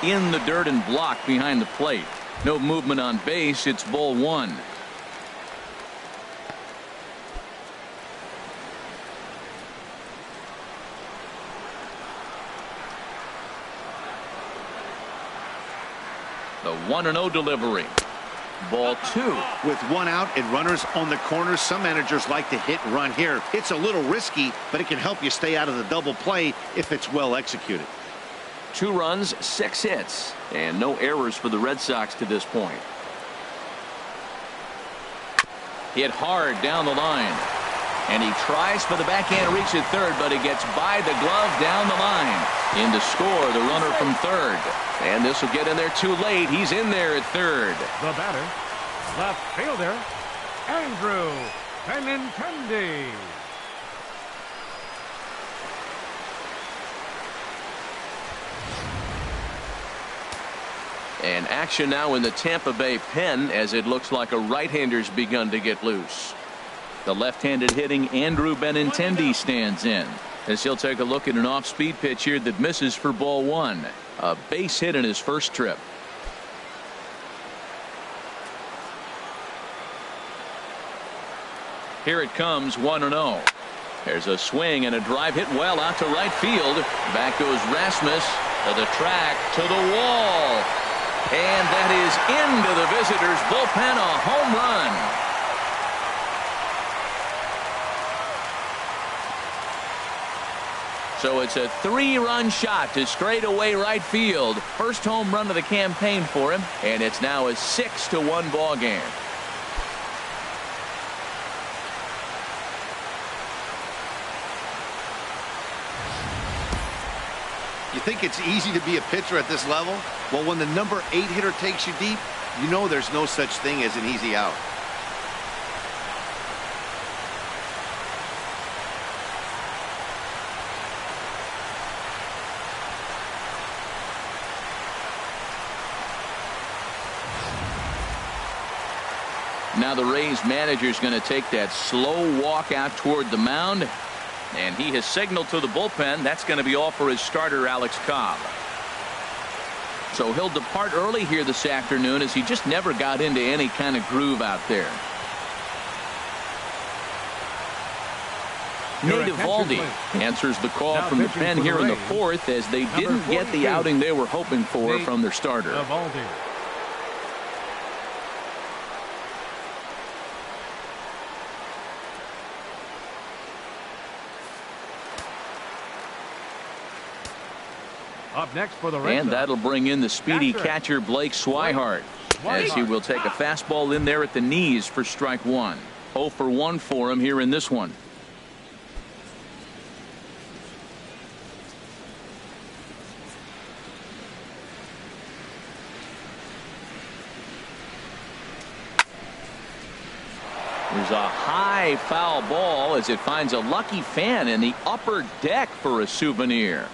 In the dirt and blocked behind the plate. No movement on base. It's ball 1. The 1-0 delivery. Ball 2. With one out and runners on the corners, some managers like to hit and run here. It's a little risky, but it can help you stay out of the double play if it's well executed. 2 runs, 6 hits, and no errors for the Red Sox to this point. Hit hard down the line. And he tries for the backhand reach at third, but he gets by the glove down the line. In to score, the runner from third. And this will get in there too late. He's in there at third. The batter, left fielder, Andrew Benintendi. And action now in the Tampa Bay pen as it looks like a right-hander's begun to get loose. The left-handed hitting Andrew Benintendi stands in as he'll take a look at an off-speed pitch here that misses for ball 1. A base hit in his first trip. Here it comes, 1-0. There's a swing and a drive hit well out to right field. Back goes Rasmus to the track, to the wall. And that is into the visitors' bullpen, a home run. So it's a 3-run shot to straightaway right field. First home run of the campaign for him, and it's now a 6-1 ball game. You think it's easy to be a pitcher at this level? Well, when the number 8 hitter takes you deep, you know there's no such thing as an easy out. Now the Rays manager's going to take that slow walk out toward the mound. And he has signaled to the bullpen that's going to be all for his starter, Alex Cobb. So he'll depart early here this afternoon as he just never got into any kind of groove out there. Nate Eovaldi answers the call now from the pen here in the 4th as they didn't get the outing they were hoping for from their starter. Eovaldi. Up next for the Red And Sox. that'll bring in the speedy catcher Blake Swihart as he will take a fastball in there at the knees for strike 1. 0 for 1 for him here in this one. There's a high foul ball as it finds a lucky fan in the upper deck for a souvenir.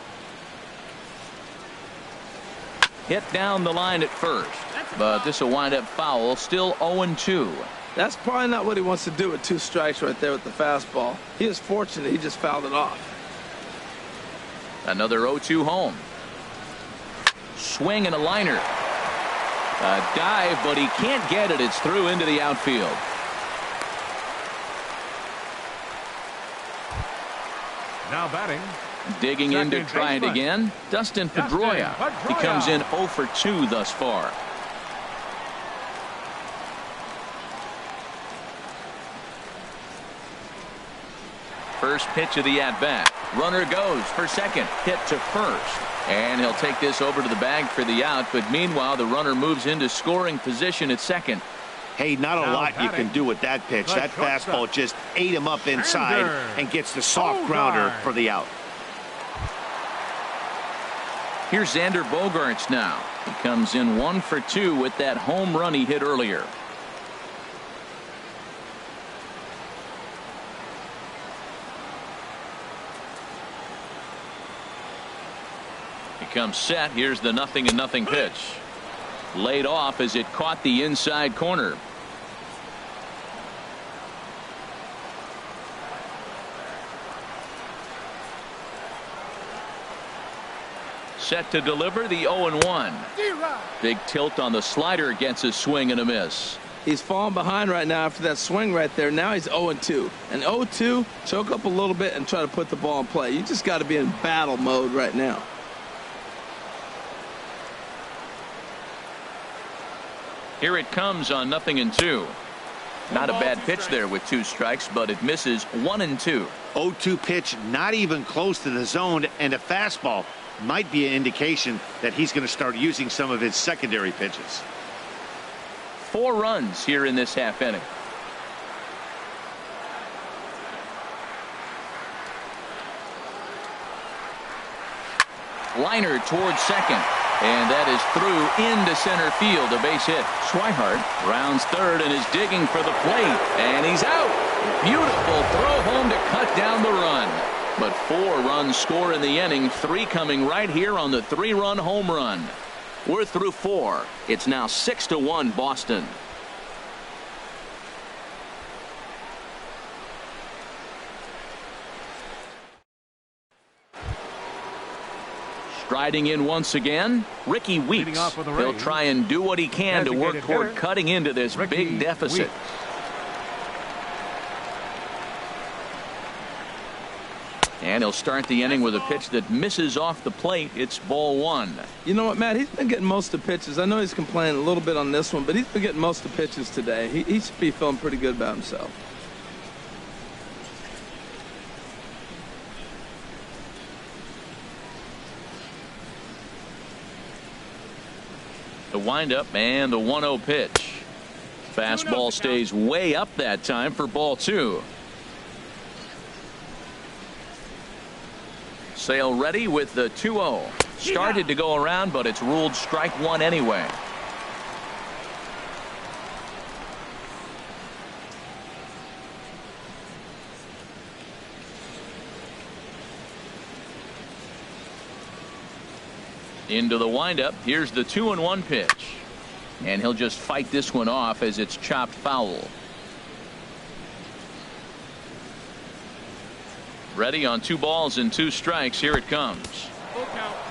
Hit down the line at first, but this will wind up foul. Still 0-2. That's probably not what he wants to do with 2 strikes right there with the fastball. He is fortunate he just fouled it off. Another 0-2 home. Swing and a liner. A dive, but he can't get it. It's through into the outfield. Now batting. Digging in to try it again. Dustin Pedroia. He comes in 0 for 2 thus far. First pitch of the at-bat. Runner goes for second. Hit to first. And he'll take this over to the bag for the out. But meanwhile, the runner moves into scoring position at second. Hey, not a lot you can do with that pitch. That fastball just ate him up inside and gets the soft grounder for the out. Here's Xander Bogaerts now. He comes in 1 for 2 with that home run he hit earlier. He comes set. Here's the 0-0 pitch. Laid off as it caught the inside corner. Set to deliver the 0-1. Big tilt on the slider, gets a swing and a miss. He's falling behind right now after that swing right there. Now he's 0-2. And 0-2, choke up a little bit and try to put the ball in play. You just got to be in battle mode right now. Here it comes on 0-2. Not a bad pitch there with 2 strikes, but it misses 1-2. 0-2 pitch, not even close to the zone, and a fastball might be an indication that he's going to start using some of his secondary pitches. 4 runs here in this half inning. Liner towards second. And that is through into center field. A base hit. Swihart rounds third and is digging for the plate. And he's out. Beautiful throw home to cut down the run. But 4 runs score in the inning. 3 coming right here on the 3-run home run. We're through 4. It's now 6-1 Boston. Striding in once again, Ricky Weeks. He'll try and do what he can to work toward cutting into this big deficit. And he'll start the inning with a pitch that misses off the plate. It's ball one. You know what, Matt? He's been getting most of the pitches. I know he's complaining a little bit on this one, but he's been getting most of the pitches today. He should be feeling pretty good about himself. The windup and the 1-0 pitch. Fastball stays way up that time for ball two. Sale ready with the 2-0. Started to go around, but it's ruled strike one anyway. Into the windup. Here's the 2-1 pitch. And he'll just fight this one off as it's chopped foul. Ready on 2 balls and 2 strikes. Here it comes.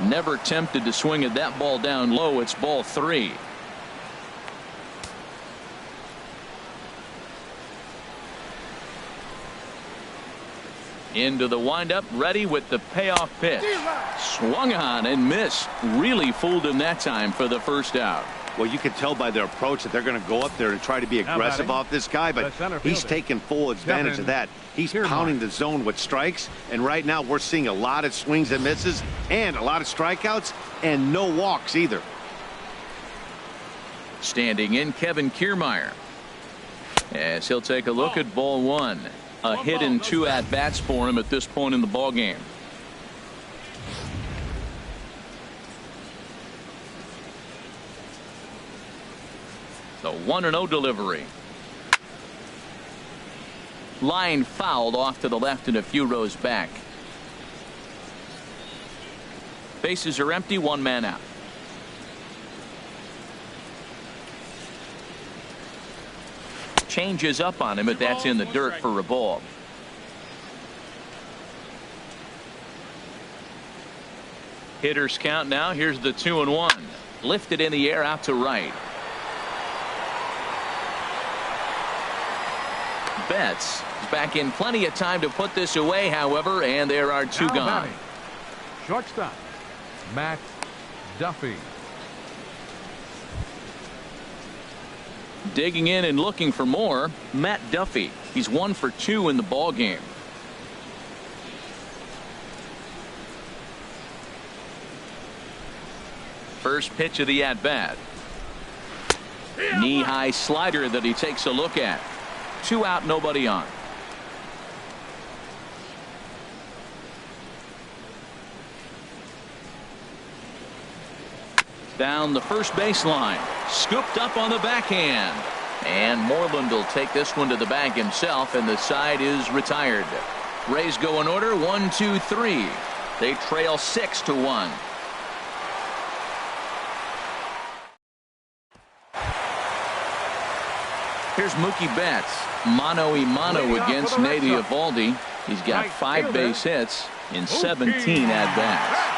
Never tempted to swing at that ball down low. It's ball 3. Into the windup, ready with the payoff pitch. Swung on and missed. Really fooled him that time for the first out. Well, you can tell by their approach that they're going to go up there and try to be aggressive off this guy, but he's taking full advantage of that. He's pounding the zone with strikes, and right now we're seeing a lot of swings and misses and a lot of strikeouts and no walks either. Standing in, Kevin Kiermaier, as he'll take a look at ball one. A hit and 2 at-bats for him at this point in the ball game. The 1-0 delivery. Line fouled off to the left and a few rows back. Bases are empty, 1 man out. Changes up on him, but that's in the dirt for a ball. Hitters count now. Here's the 2-1. Lifted in the air out to right. Betts is back in plenty of time to put this away, however, and there are 2 gone. Shortstop, Matt Duffy. Digging in and looking for more, Matt Duffy. He's 1 for 2 in the ball game. First pitch of the at-bat. Knee-high slider that he takes a look at. 2 out, nobody on. Down the first baseline. Scooped up on the backhand. And Moreland will take this one to the bag himself, and the side is retired. Rays go in order, 1, 2, 3. They trail 6-1. Here's Mookie Betts. Mano-a-mano against Nate Eovaldi. He's got 5 base hits in 17 at-bats.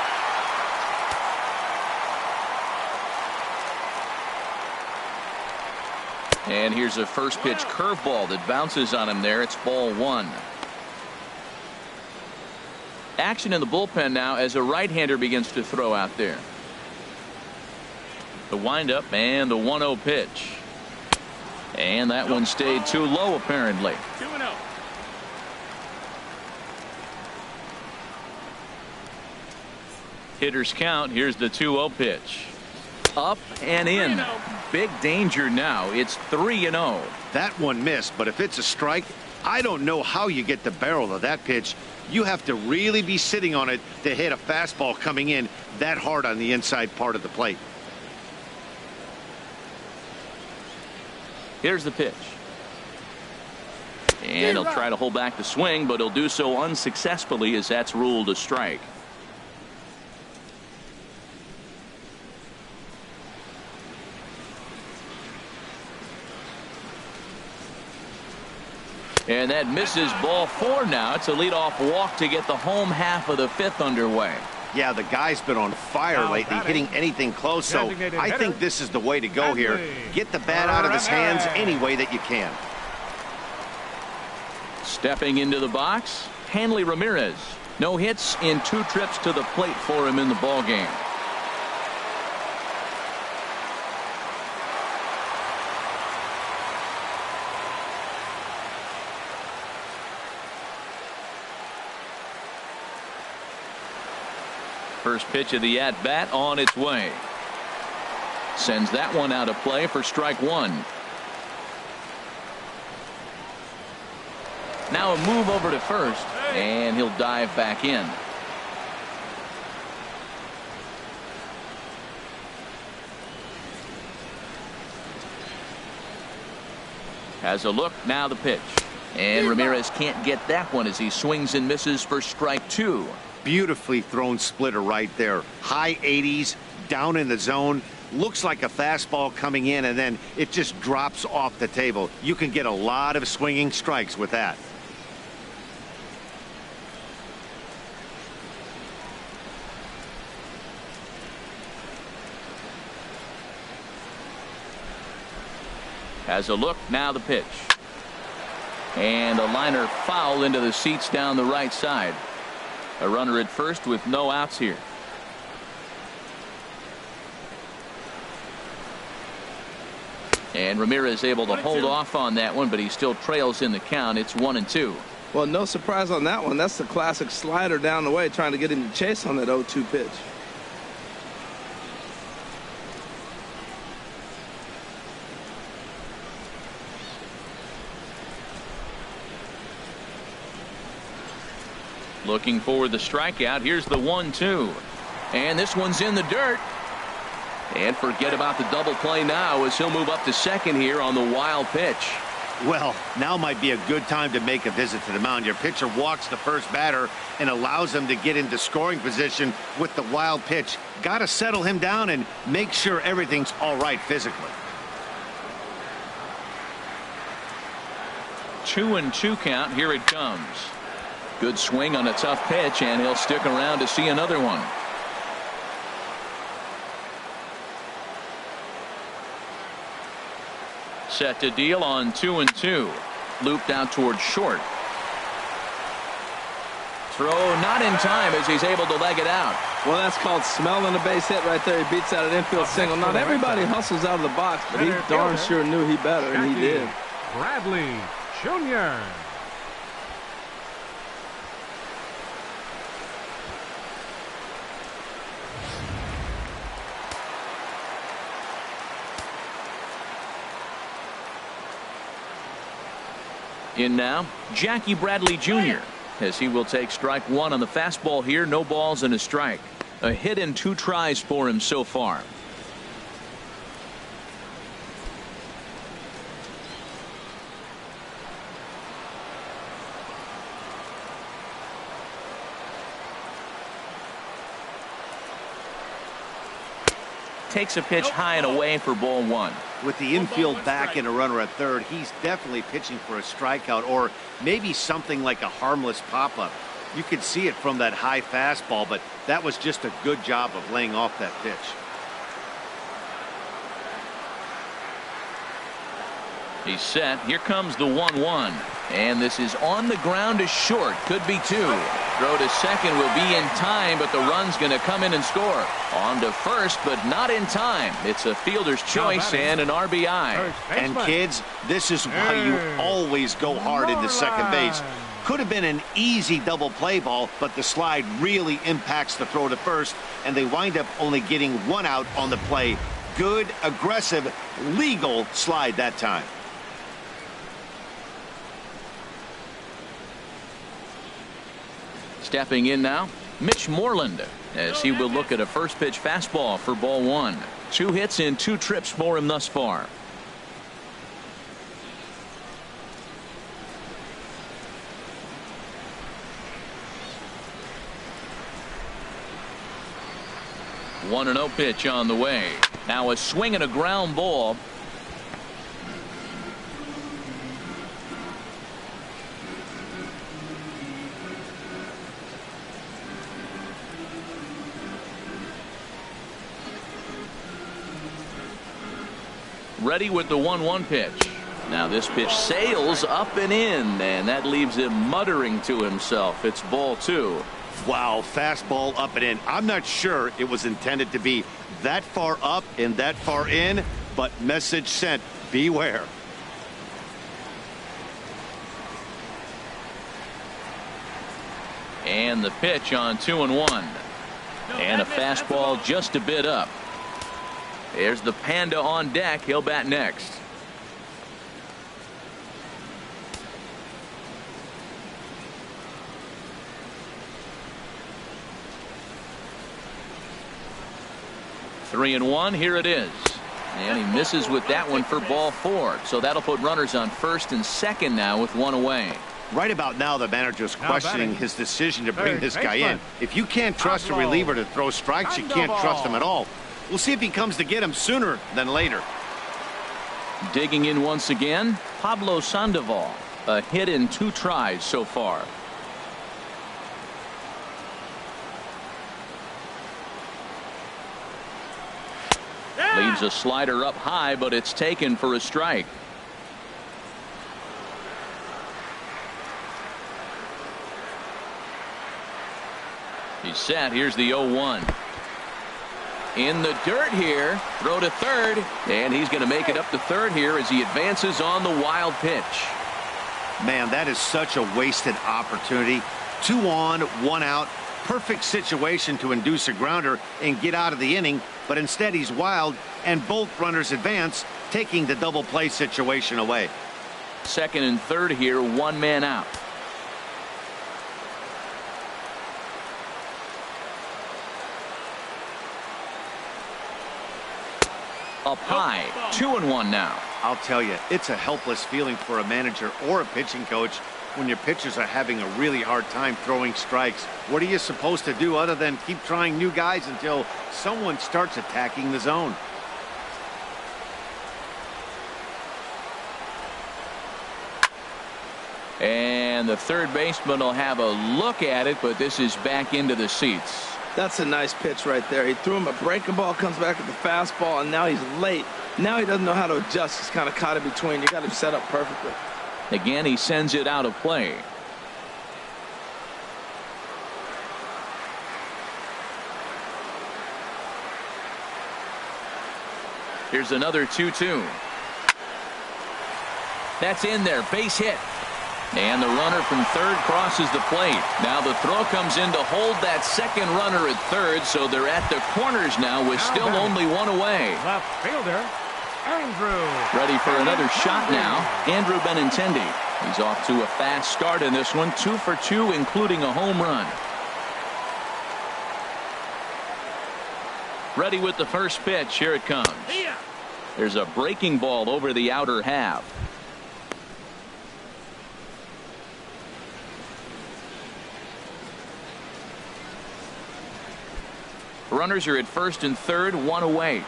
And here's a first pitch curveball that bounces on him there. It's ball 1. Action in the bullpen now as a right-hander begins to throw out there. The windup and the 1-0 pitch. And that one stayed too low apparently. 2-0. Hitters count. Here's the 2-0 pitch. Up and in. Big danger now. It's 3-0. That one missed, but if it's a strike, I don't know how you get the barrel of that pitch. You have to really be sitting on it to hit a fastball coming in that hard on the inside part of the plate. Here's the pitch. And he'll try to hold back the swing, but he'll do so unsuccessfully as that's ruled a strike. And that misses ball 4 now. It's a leadoff walk to get the home half of the 5th underway. Yeah, the guy's been on fire lately, hitting anything close, so I think this is the way to go here. Get the bat out of his hands any way that you can. Stepping into the box, Hanley Ramirez. No hits in 2 trips to the plate for him in the ball game. First pitch of the at-bat on its way. Sends that one out of play for strike 1. Now a move over to first, and he'll dive back in. Has a look, now the pitch. And Ramirez can't get that one as he swings and misses for strike 2. Beautifully thrown splitter right there. High 80s, down in the zone. Looks like a fastball coming in, and then it just drops off the table. You can get a lot of swinging strikes with that. Has a look, now the pitch. And a liner foul into the seats down the right side. A runner at first with no outs here. And Ramirez able to hold off on that one, but he still trails in the count. It's 1-2. Well, no surprise on that one. That's the classic slider down the way, trying to get him to chase on that 0-2 pitch. Looking for the strikeout. Here's the 1-2. And this one's in the dirt. And forget about the double play now as he'll move up to second here on the wild pitch. Well, now might be a good time to make a visit to the mound. Your pitcher walks the first batter and allows him to get into scoring position with the wild pitch. Got to settle him down and make sure everything's all right physically. 2-2 count. Here it comes. Good swing on a tough pitch, and he'll stick around to see another one. Set to deal on 2-2. Looped out towards short. Throw not in time as he's able to leg it out. Well, that's called smelling a base hit right there. He beats out an infield single. Not everybody hustles out of the box, but he darn sure knew he better, and he did. Bradley Jr. In now, Jackie Bradley Jr. as he will take strike 1 on the fastball here. No balls and a strike. A hit in 2 tries for him so far. Takes a pitch high and away for ball 1. With the infield back and a runner at third, he's definitely pitching for a strikeout or maybe something like a harmless pop-up. You could see it from that high fastball, but that was just a good job of laying off that pitch. He's set. Here comes the 1-1. And this is on the ground to short. Could be 2. Throw to second will be in time, but the run's going to come in and score. On to first, but not in time. It's a fielder's choice and an RBI. And kids, this is why you always go hard into second base. Could have been an easy double play ball, but the slide really impacts the throw to first, and they wind up only getting 1 out on the play. Good, aggressive, legal slide that time. Stepping in now, Mitch Moreland, as he will look at a first pitch fastball for ball 1. 2 hits in 2 trips for him thus far. One 1-0 pitch on the way. Now a swing and a ground ball. Ready with the 1-1 pitch. Now this pitch sails up and in, and that leaves him muttering to himself. It's ball 2. Wow, fastball up and in. I'm not sure it was intended to be that far up and that far in, but message sent, beware. And the pitch on 2-1. And a fastball just a bit up. There's the Panda on deck. He'll bat next. Three and one. Here it is. And he misses with that one for ball 4. So that'll put runners on first and second now with one away. Right about now, the manager's questioning his decision to bring this guy in. If you can't trust a reliever to throw strikes, you can't trust him at all. We'll see if he comes to get him sooner than later. Digging in once again, Pablo Sandoval. A hit in 2 tries so far. Leaves a slider up high, but it's taken for a strike. He's set. Here's the 0-1. In the dirt here. Throw to third. And he's going to make it up to third here as he advances on the wild pitch. Man, that is such a wasted opportunity. 2 on, 1 out. Perfect situation to induce a grounder and get out of the inning. But instead he's wild, and both runners advance, taking the double play situation away. Second and third here. 1 man out. Up high. 2-1 now. I'll tell you, it's a helpless feeling for a manager or a pitching coach when your pitchers are having a really hard time throwing strikes. What are you supposed to do other than keep trying new guys until someone starts attacking the zone? And the third baseman will have a look at it, but this is back into the seats. That's a nice pitch right there. He threw him a breaking ball, comes back with the fastball, and now he's late. Now he doesn't know how to adjust. He's kind of caught in between. You got him set up perfectly. Again, he sends it out of play. Here's another 2-2. That's in there. Base hit. And the runner from third crosses the plate. Now the throw comes in to hold that second runner at third, so they're at the corners now with still only 1 away. Left fielder, Andrew. Ready for another shot now. Andrew Benintendi. He's off to a fast start in this one. 2 for 2, including a home run. Ready with the first pitch. Here it comes. There's a breaking ball over the outer half. Runners are at first and third, 1 away.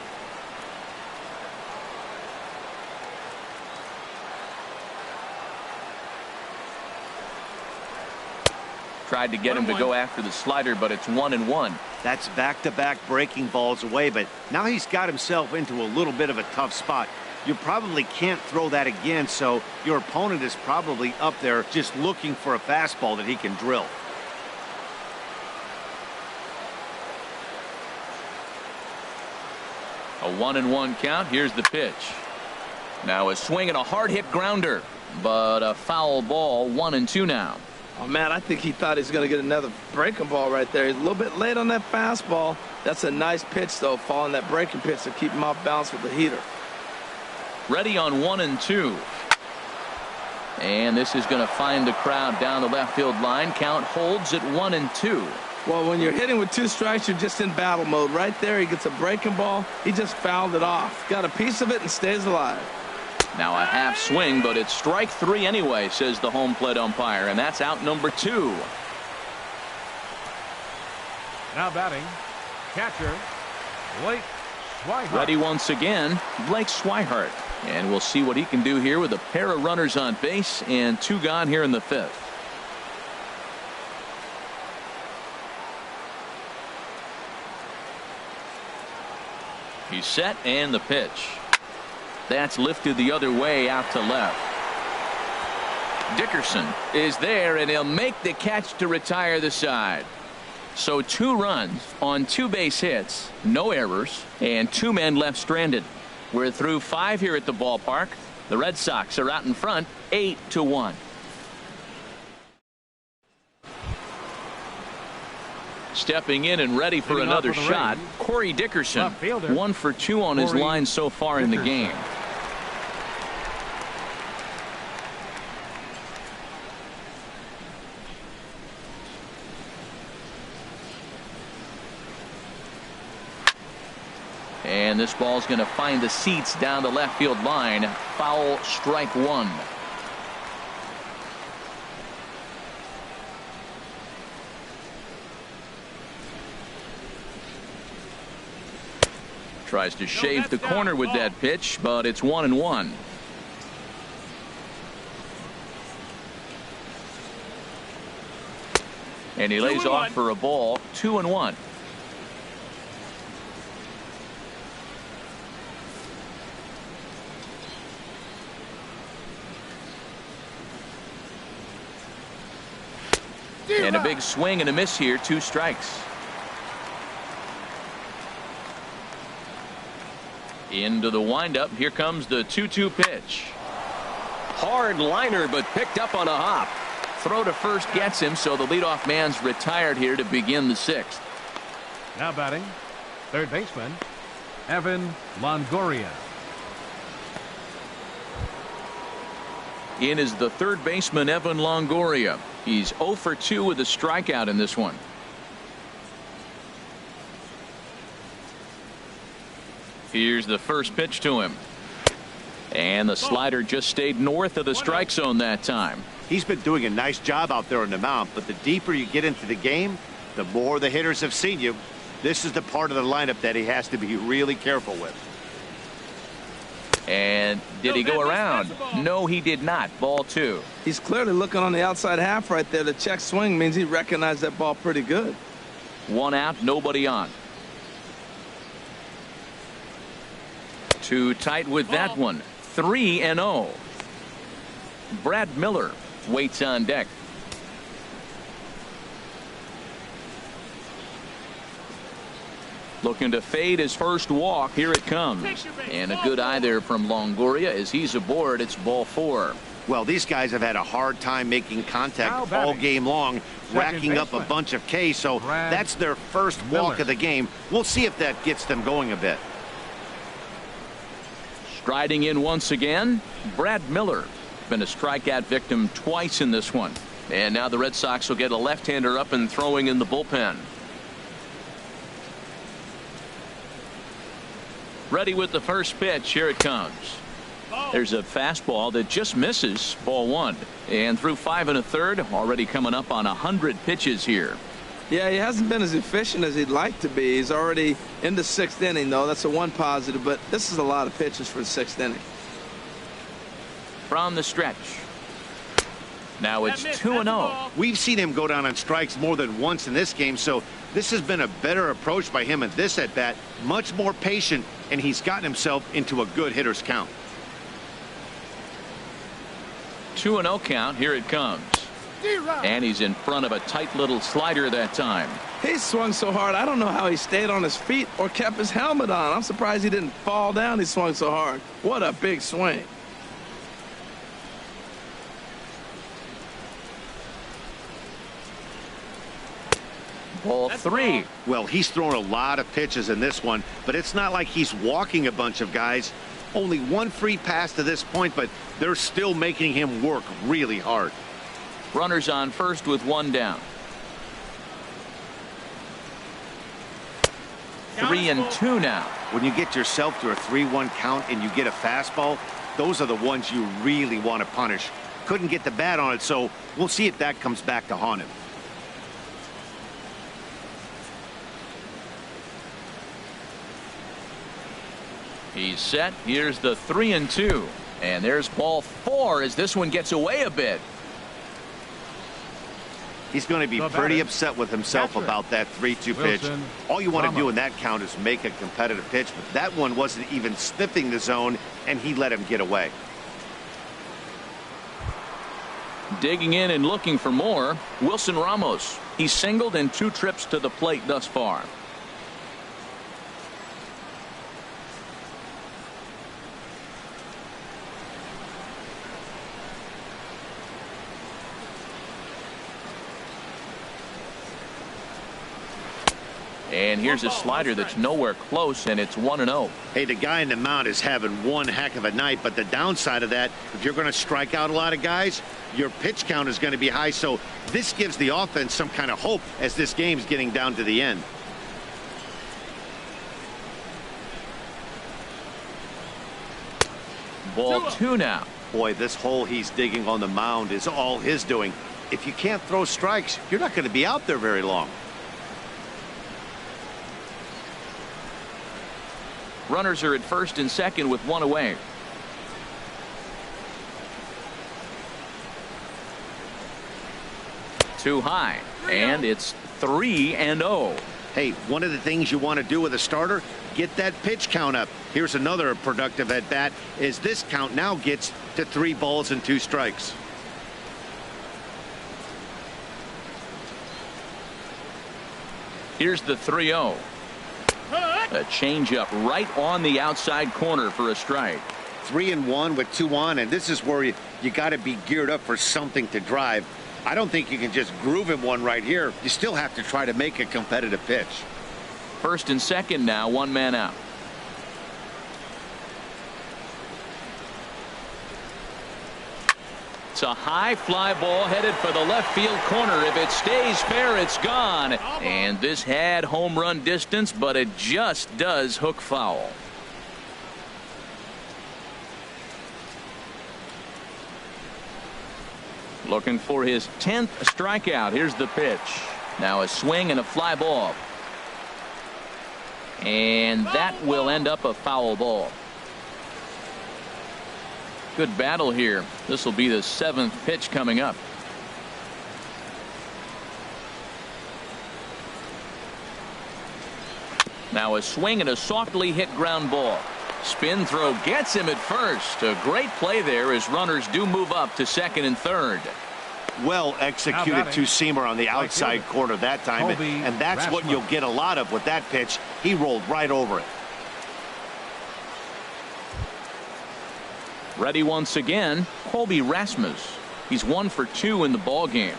Tried to get him to go after the slider, but it's 1-1. That's back-to-back breaking balls away, but now he's got himself into a little bit of a tough spot. You probably can't throw that again, so your opponent is probably up there just looking for a fastball that he can drill. A 1-1 count. Here's the pitch. Now a swing and a hard hit grounder, but a foul ball. 1-2 now. Oh man, I think he thought he was going to get another breaking ball right there. He's a little bit late on that fastball. That's a nice pitch though, following that breaking pitch to keep him off balance with the heater. Ready on 1-2. And this is going to find the crowd down the left field line. Count holds at 1-2. Well, when you're hitting with 2 strikes, you're just in battle mode. Right there, he gets a breaking ball. He just fouled it off. Got a piece of it and stays alive. Now a half swing, but it's strike 3 anyway, says the home plate umpire, and that's out number 2. Now batting, catcher, Blake Swihart. Ready once again, Blake Swihart. And we'll see what he can do here with a pair of runners on base and 2 gone here in the 5th. He's set, and the pitch. That's lifted the other way out to left. Dickerson is there, and he'll make the catch to retire the side. So 2 runs on 2 base hits, no errors, and 2 men left stranded. We're through 5 here at the ballpark. The Red Sox are out in front 8-1. Stepping in and ready for another shot, Corey Dickerson. 1 for 2 on his line so far in the game. And this ball's going to find the seats down the left field line. Foul, strike 1. Tries to shave the corner with that pitch, but it's 1-1. And he lays off for a ball. 2-1. And a big swing and a miss here. 2 strikes. Into the windup. Here comes the 2-2 pitch. Hard liner, but picked up on a hop. Throw to first gets him, so the leadoff man's retired here to begin the 6th. Now batting, third baseman, Evan Longoria. In is the third baseman, Evan Longoria. He's 0 for 2 with a strikeout in this one. Here's the first pitch to him. And the slider just stayed north of the strike zone that time. He's been doing a nice job out there on the mound, but the deeper you get into the game, the more the hitters have seen you. This is the part of the lineup that he has to be really careful with. And did he go around? No, he did not. Ball 2. He's clearly looking on the outside half right there. The check swing means he recognized that ball pretty good. 1 out, nobody on. Too tight with that one. 3-0. Brad Miller waits on deck. Looking to fade his first walk. Here it comes. And a good eye there from Longoria as he's aboard. It's ball 4. Well, these guys have had a hard time making contact all game long, racking up a bunch of Ks, so that's their first walk of the game. We'll see if that gets them going a bit. Striding in once again, Brad Miller. Been a strikeout victim twice in this one. And now the Red Sox will get a left-hander up and throwing in the bullpen. Ready with the first pitch. Here it comes. There's a fastball that just misses. Ball 1. And through 5 1/3, already coming up on 100 pitches here. Yeah, he hasn't been as efficient as he'd like to be. He's already in the 6th inning, though. That's a 1 positive, but this is a lot of pitches for the 6th inning. From the stretch. Now it's 2-0. We've seen him go down on strikes more than once in this game, so this has been a better approach by him at this at-bat. Much more patient, and he's gotten himself into a good hitter's count. 2-0 count. Here it comes. And he's in front of a tight little slider that time. He swung so hard, I don't know how he stayed on his feet or kept his helmet on. I'm surprised he didn't fall down. He swung so hard. What a big swing. Ball 3. Well, he's thrown a lot of pitches in this one, but it's not like he's walking a bunch of guys. Only 1 free pass to this point, but they're still making him work really hard. Runners on first with 1 down. 3-2 now. When you get yourself to a 3-1 count and you get a fastball, those are the ones you really want to punish. Couldn't get the bat on it, so we'll see if that comes back to haunt him. He's set. Here's the 3-2. And there's ball 4 as this one gets away a bit. He's going to be pretty upset with himself about that 3-2 pitch. All you want to do in that count is make a competitive pitch, but that one wasn't even sniffing the zone, and he let him get away. Digging in and looking for more, Wilson Ramos. He's singled in 2 trips to the plate thus far. And here's a slider that's nowhere close, and it's 1-0. Hey, the guy in the mound is having one heck of a night, but the downside of that, if you're going to strike out a lot of guys, your pitch count is going to be high. So this gives the offense some kind of hope as this game's getting down to the end. Ball 2 now. Boy, this hole he's digging on the mound is all his doing. If you can't throw strikes, you're not going to be out there very long. Runners are at first and second with 1 away. Too high, and it's 3-0. Hey, one of the things you want to do with a starter, get that pitch count up. Here's another productive at bat, is this count now gets to 3 balls and 2 strikes. Here's the 3-0. A changeup right on the outside corner for a strike. 3-1 with 2 on, and this is where you got to be geared up for something to drive. I don't think you can just groove him one right here. You still have to try to make a competitive pitch. First and second now, 1 man out. It's a high fly ball headed for the left field corner. If it stays fair, it's gone. And this had home run distance, but it just does hook foul. Looking for his 10th strikeout. Here's the pitch. Now a swing and a fly ball. And that will end up a foul ball. Good battle here. This will be the 7th pitch coming up. Now a swing and a softly hit ground ball. Spin throw gets him at first. A great play there as runners do move up to second and third. Well executed two-seamer on the outside corner that time, and that's what you'll get a lot of with that pitch. He rolled right over it. Ready once again, Colby Rasmus. He's 1 for 2 in the ball game.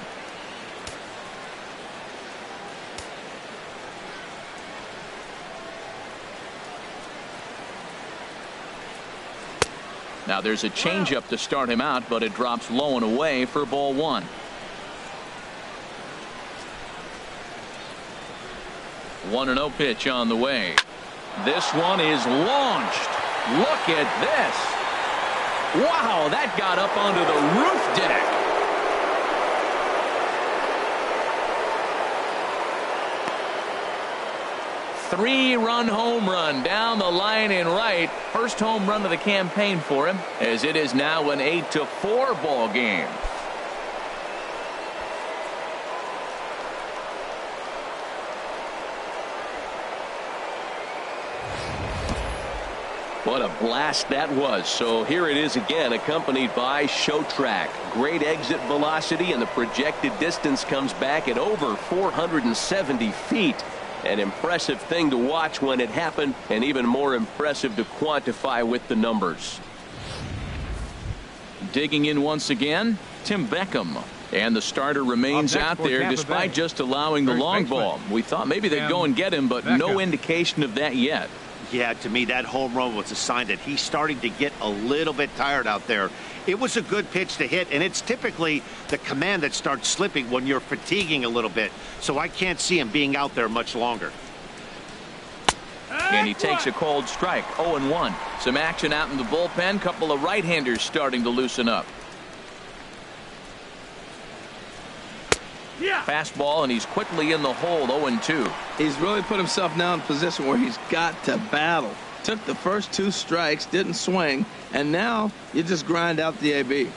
Now there's a changeup to start him out, but it drops low and away for ball 1. 1-0 pitch on the way. This one is launched. Look at this. Wow, that got up onto the roof deck. Three-run home run down the line in right. First home run of the campaign for him, as it is now an 8-4 ball game. What a blast that was. So here it is again, accompanied by show track. Great exit velocity, and the projected distance comes back at over 470 feet. An impressive thing to watch when it happened, and even more impressive to quantify with the numbers. Digging in once again, Tim Beckham. And the starter remains out there despite just allowing the long ball. We thought maybe they'd go and get him, but no indication of that yet. Yeah, to me, that home run was a sign that he's starting to get a little bit tired out there. It was a good pitch to hit, and it's typically the command that starts slipping when you're fatiguing a little bit. So I can't see him being out there much longer. And he takes a cold strike, 0-1. Some action out in the bullpen. Couple of right-handers starting to loosen up. Fastball, and he's quickly in the hole, 0-2. He's really put himself now in a position where he's got to battle. Took the first 2 strikes, didn't swing, and now you just grind out the AB.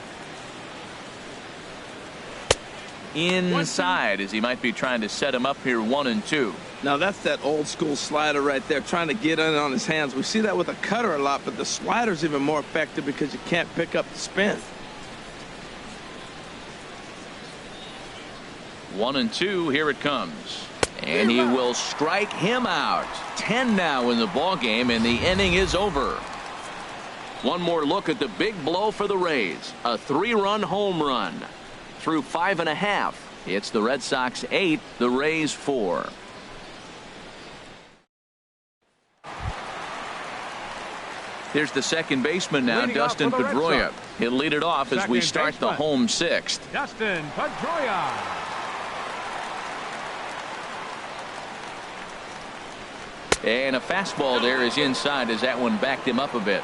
Inside, as he might be trying to set him up here, 1-2. Now that's that old school slider right there, trying to get in on his hands. We see that with a cutter a lot, but the slider's even more effective because you can't pick up the spin. 1-2. Here it comes. And he will strike him out. 10 now in the ball game, and the inning is over. One more look at the big blow for the Rays. A 3-run home run. Through 5.5. It's the Red Sox 8, the Rays 4. Here's the second baseman now, Dustin Pedroia. He'll lead it off as we start the home sixth. Dustin Pedroia. And a fastball there is inside as that one backed him up a bit.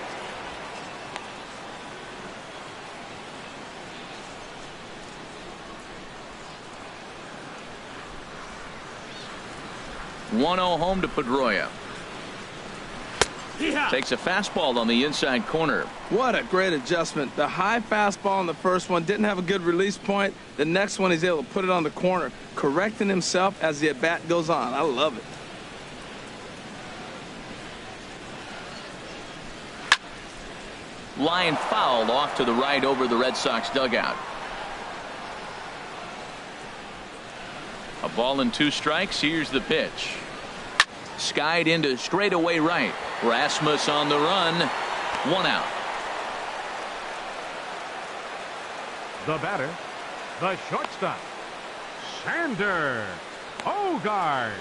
One 1-0 home to Pedroia. Takes a fastball on the inside corner. What a great adjustment. The high fastball on the first one didn't have a good release point. The next one he's able to put it on the corner, correcting himself as the at-bat goes on. I love it. Line fouled off to the right over the Red Sox dugout. A ball and 2 strikes. Here's the pitch. Skied into straightaway right. Rasmus on the run. 1 out. The batter, the shortstop, Xander Bogaerts.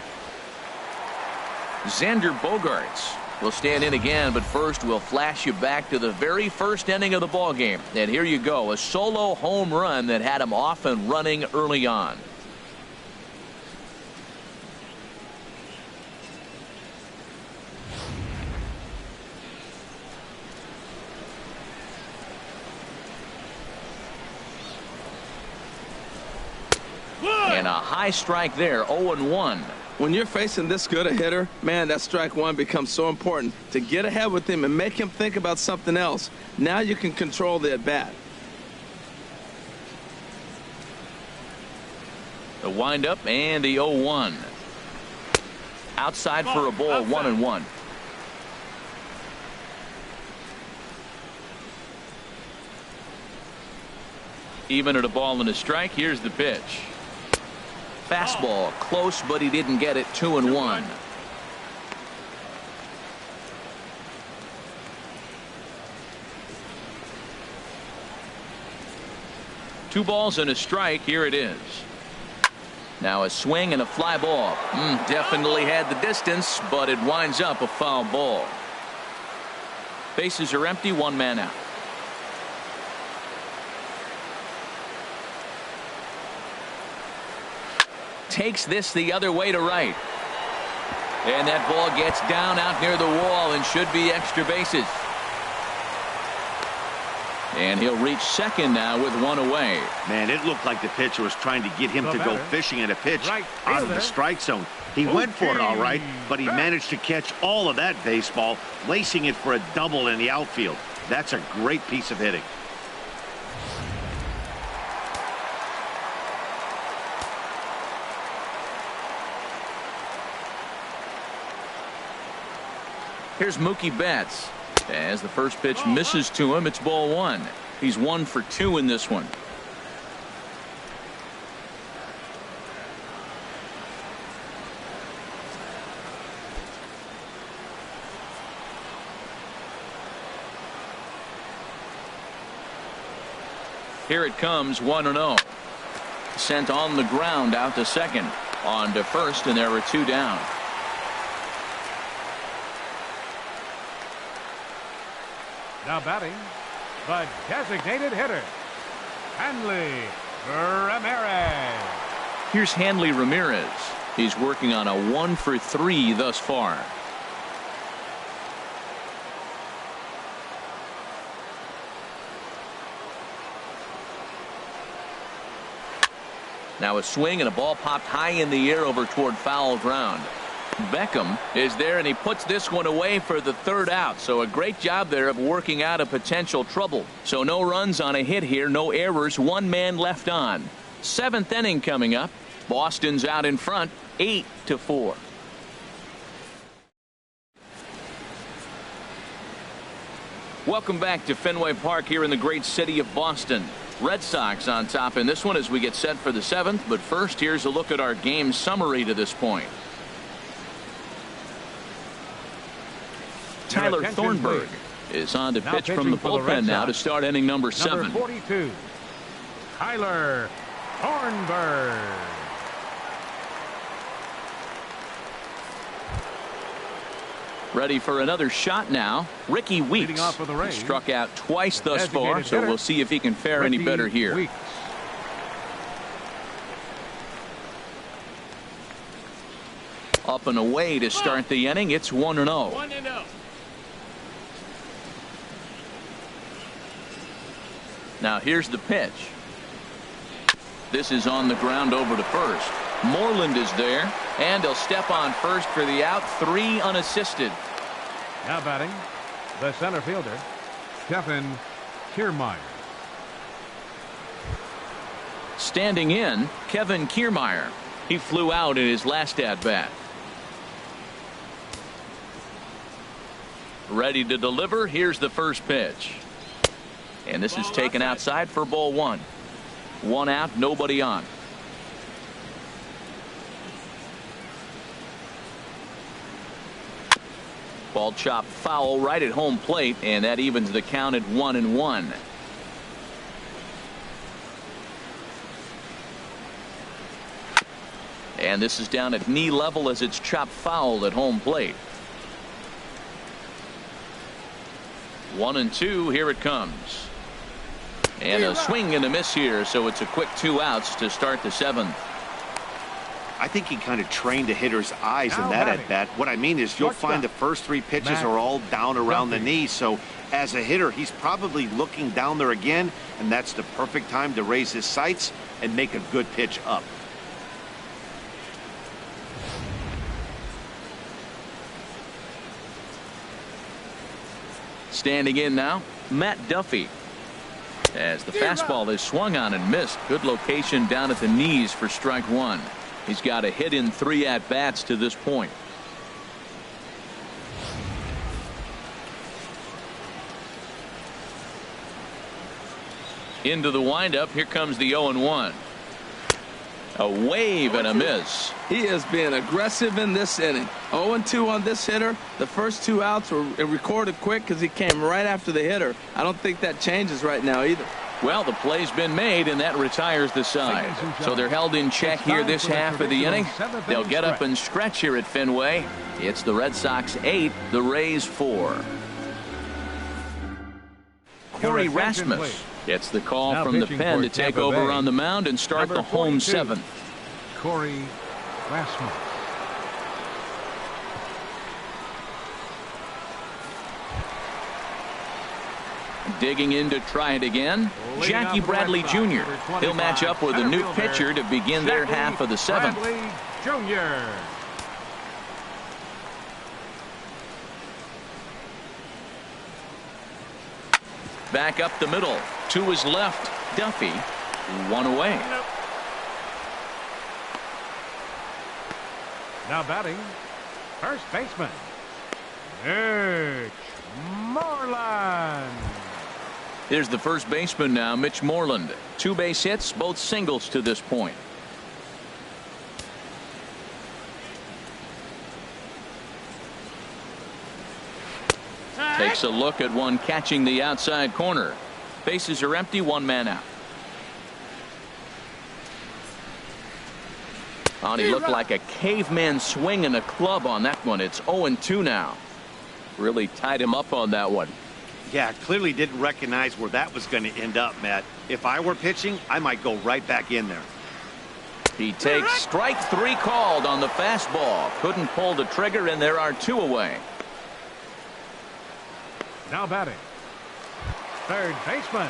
Xander Bogaerts will stand in again, but first we'll flash you back to the very first inning of the ball game. And here you go, a solo home run that had him off and running early on. And a high strike there, 0-1. When you're facing this good a hitter, man, that strike one becomes so important to get ahead with him and make him think about something else. Now you can control the at-bat. The windup and the 0-1. Outside for a ball, 1-1. Even at a ball and a strike. Here's the pitch. Fastball close, but he didn't get it. 2-1. Two balls and a strike. Here it is. Now a swing and a fly ball. Definitely had the distance, but it winds up a foul ball. Bases are empty. 1 man out. Takes this the other way to right. And that ball gets down out near the wall and should be extra bases. And he'll reach second now with 1 away. Man, it looked like the pitcher was trying to get him to go fishing at a pitch out of the strike zone. He went for it all right, but he managed to catch all of that baseball, lacing it for a double in the outfield. That's a great piece of hitting. Here's Mookie Betts. As the first pitch misses to him, it's ball 1. He's 1 for 2 in this one. Here it comes, 1-0. Sent on the ground out to second. On to first, and there were 2 down. Now batting, the designated hitter, Hanley Ramirez. Here's Hanley Ramirez. He's working on a 1 for 3 thus far. Now a swing and a ball popped high in the air over toward foul ground. Beckham is there, and he puts this one away for the 3rd out. So a great job there of working out a potential trouble. So no runs on a hit here, no errors, 1 man left on. 7th inning coming up. Boston's out in front, 8-4. Welcome back to Fenway Park here in the great city of Boston. Red Sox on top in this one as we get set for the 7th. But first, here's a look at our game summary to this point. Tyler Thornburg is on to pitch from the bullpen now to start inning number 7. Number 42, Tyler Thornburg. Ready for another shot now. Ricky Weeks. He struck out twice thus far, so we'll see if he can fare any better here. Weeks. Up and away to start the inning. It's 1-0. 1-0. Now here's the pitch. This is on the ground over to first. Moreland is there, and he'll step on first for the out. 3 unassisted. Now batting, the center fielder, Kevin Kiermaier. Standing in, Kevin Kiermaier. He flew out in his last at-bat. Ready to deliver. Here's the first pitch. And this is taken outside for ball 1. 1 out, nobody on. Ball chopped foul right at home plate, and that evens the count at 1-1. And this is down at knee level as it's chopped foul at home plate. 1-2. Here it comes. And a swing and a miss here, so it's a quick 2 outs to start the 7th. I think he kind of trained the hitter's eyes in that at bat. What I mean is you'll find the first 3 pitches are all down around the knee. So as a hitter, he's probably looking down there again, and that's the perfect time to raise his sights and make a good pitch up. Standing in now, Matt Duffy. As the fastball is swung on and missed. Good location down at the knees for strike 1. He's got a hit in 3 at-bats to this point. Into the windup. Here comes the 0-1. A wave and a miss. He is being aggressive in this inning. 0-2 on this hitter. The first 2 outs were recorded quick because he came right after the hitter. I don't think that changes right now either. Well, the play's been made, and that retires the side. So they're held in check here this half of the inning. They'll get up and stretch here at Fenway. It's the Red Sox 8, the Rays 4. Corey Rasmus gets the call from the pen to take over on the mound and start the home 7th. Corey Rasmus. Digging in to try it again, Jackie Bradley Jr. He'll match up with a new pitcher to begin their half of the 7th. Bradley Jr. Back up the middle. To his left, Duffy. 1 away. Now batting, first baseman, Mitch Moreland. Here's the first baseman now, Mitch Moreland. 2 base hits, both singles to this point. Takes a look at one catching the outside corner. Bases are empty, 1 man out. Oh, and he looked like a caveman swinging a club on that one. It's 0-2 now. Really tied him up on that one. Yeah, clearly didn't recognize where that was going to end up, Matt. If I were pitching, I might go right back in there. He takes strike 3 called on the fastball. Couldn't pull the trigger, and there are 2 away. Now batting, third baseman.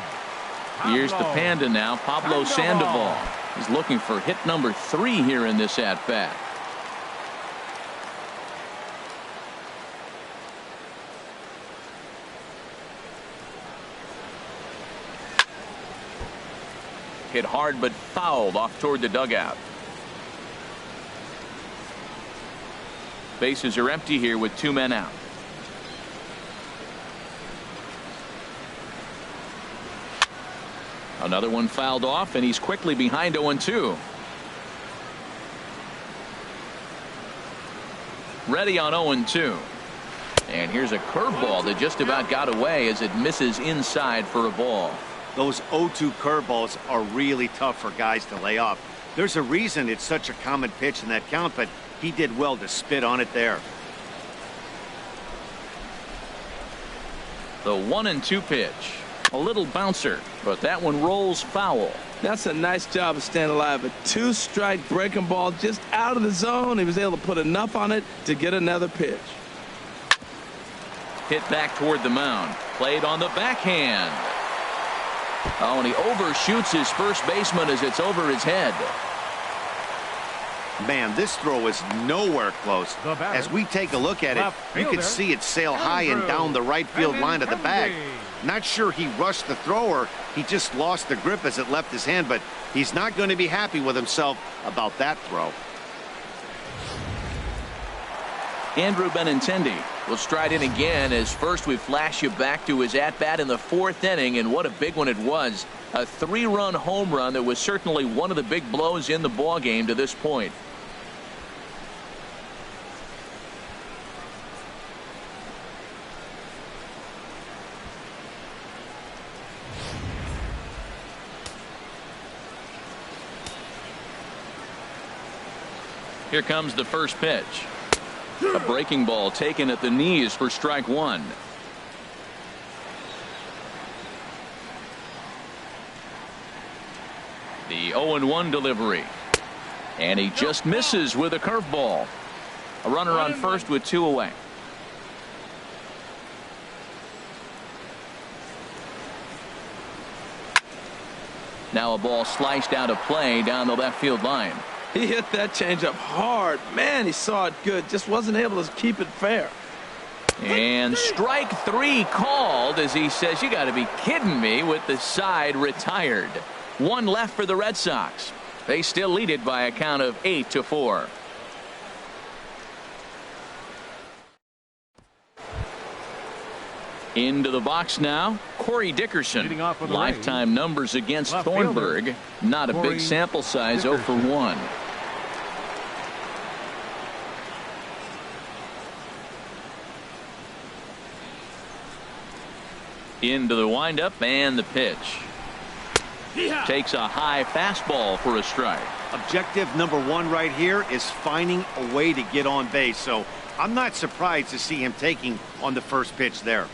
Here's the Panda now, Pablo Sandoval. He's looking for hit number 3 here in this at-bat. Hit hard but fouled off toward the dugout. Bases are empty here with 2 men out. Another one fouled off, and he's quickly behind 0-2. Ready on 0-2. And here's a curveball that just about got away as it misses inside for a ball. Those 0-2 curveballs are really tough for guys to lay off. There's a reason it's such a common pitch in that count, but he did well to spit on it there. The 1-2 pitch. A little bouncer, but that one rolls foul. That's a nice job of staying alive. A 2-strike breaking ball just out of the zone. He was able to put enough on it to get another pitch. Hit back toward the mound. Played on the backhand. Oh, and he overshoots his first baseman as it's over his head. Man, this throw is nowhere close. As we take a look at it, you can see it sail high and down the right field line of the bag. Not sure he rushed the thrower. He just lost the grip as it left his hand, but he's not going to be happy with himself about that throw. Andrew Benintendi will stride in again as first we flash you back to his at-bat in the 4th inning, and what a big one it was. A 3-run home run that was certainly one of the big blows in the ballgame to this point. Here comes the first pitch. A breaking ball taken at the knees for strike 1. The 0-1 delivery. And he just misses with a curveball. A runner on first with 2 away. Now a ball sliced out of play down the left field line. He hit that changeup hard. Man, he saw it good. Just wasn't able to keep it fair. And strike 3 called as he says, you got to be kidding me, with the side retired. 1 left for the Red Sox. They still lead it by a count of 8-4. Into the box now, Corey Dickerson. Lifetime numbers against Thornburg. Not a big sample size, 0 for 1. Into the windup and the pitch. Takes a high fastball for a strike. Objective number 1 right here is finding a way to get on base. So I'm not surprised to see him taking on the first pitch there.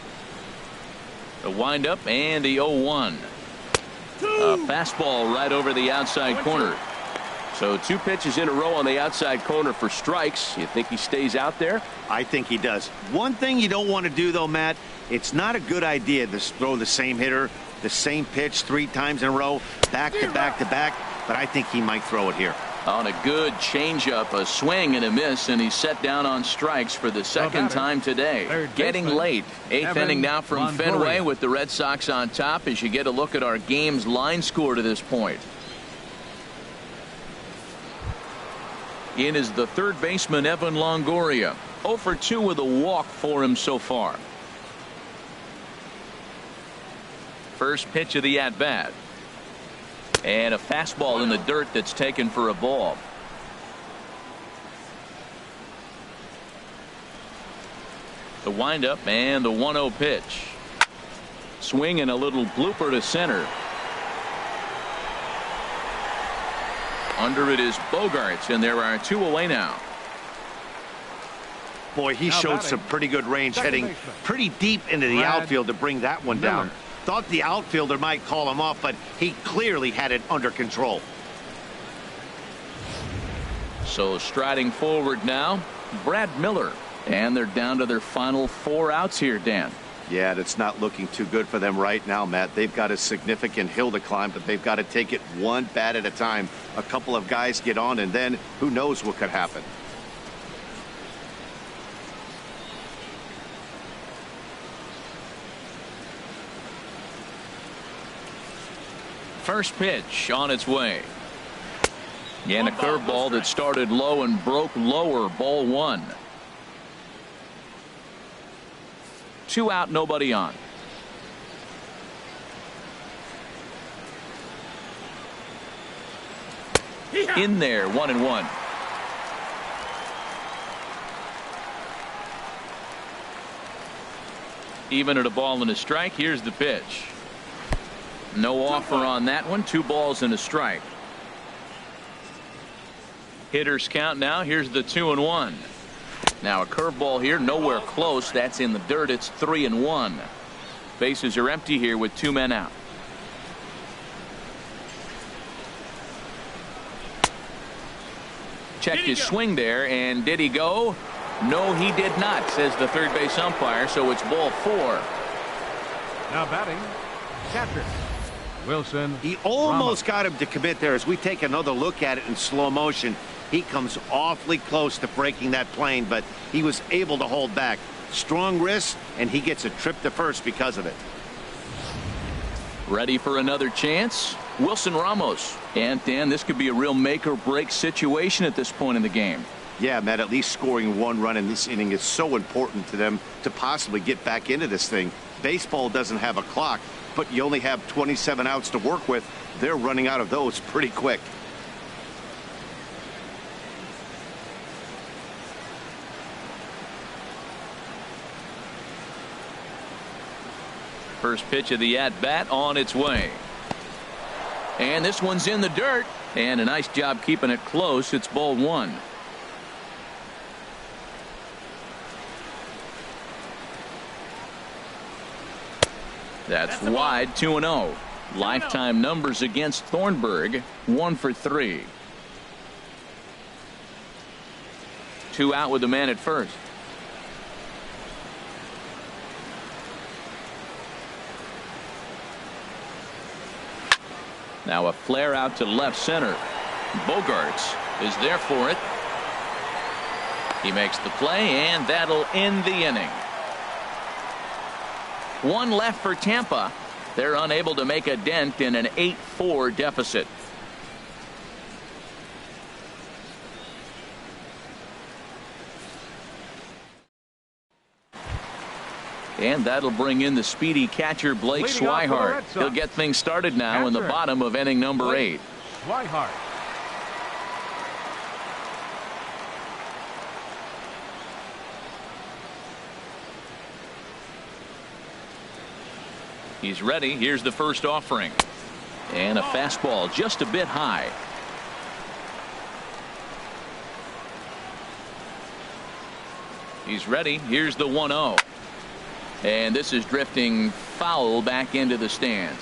The windup and the 0-1. A fastball right over the outside corner. So 2 pitches in a row on the outside corner for strikes. You think he stays out there? I think he does. One thing you don't want to do, though, Matt, it's not a good idea to throw the same hitter, the same pitch 3 times in a row, back to back to back, but I think he might throw it here. On a good changeup, a swing and a miss, and he's set down on strikes for the second time today. Getting late. 8th inning now from Fenway with the Red Sox on top as you get a look at our game's line score to this point. In is the third baseman, Evan Longoria. 0 for 2 with a walk for him so far. First pitch of the at-bat. And a fastball in the dirt that's taken for a ball. The windup and the 1-0 pitch. Swing and a little blooper to center. Under it is Bogarts, and there are 2 away now. Boy, he showed some pretty good range, heading pretty deep into the outfield to bring that one down. Thought the outfielder might call him off, but he clearly had it under control. So striding forward now, Brad Miller. And they're down to their final 4 outs here, Dan. Yeah, that's not looking too good for them right now, Matt. They've got a significant hill to climb, but they've got to take it 1 bat at a time. A couple of guys get on, and then who knows what could happen. First pitch on its way. And a curveball that started low and broke lower. Ball 1. 2 out, nobody on. In there, 1-1. Even at a ball and a strike. Here's the pitch. No offer on that one. 2 balls and a strike. Hitters count now. Here's the 2-1. Now a curveball here, nowhere close. That's in the dirt. It's 3-1. Bases are empty here with 2 men out. Checked his swing there, and did he go? No, he did not, says the third base umpire, so it's ball 4. Now batting, catcher Wilson. He almost Ramos. got him to commit there. As we take another look at it in slow motion, he comes awfully close to breaking that plane, but he was able to hold back. Strong wrist, and he gets a trip to first because of it. Ready for another chance? Wilson Ramos. And Dan, this could be a real make or break situation at this point in the game. Yeah, Matt, at least scoring 1 run in this inning is so important to them to possibly get back into this thing. Baseball doesn't have a clock, but you only have 27 outs to work with. They're running out of those pretty quick. First pitch of the at-bat on its way. And this one's in the dirt. And a nice job keeping it close. It's ball 1. That's wide. 2-0. Lifetime numbers against Thornburg. 1 for 3. 2 out with the man at first. Now a flare out to left center. Bogarts is there for it. He makes the play, and that'll end the inning. 1 left for Tampa. They're unable to make a dent in an 8-4 deficit. And that'll bring in the speedy catcher Blake Swihart. He'll get things started now in the bottom of inning number 8. Swihart. He's ready. Here's the first offering. And a fastball just a bit high. He's ready. Here's the 1-0. And this is drifting foul back into the stands.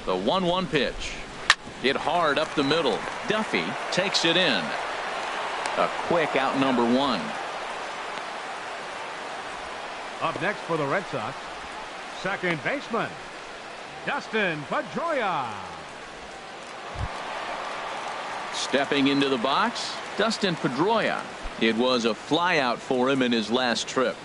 The 1-1 pitch. Hit hard up the middle. Duffy takes it in. A quick out number 1. Up next for the Red Sox, second baseman Dustin Pedroia. Stepping into the box, Dustin Pedroia. It was a flyout for him in his last trip.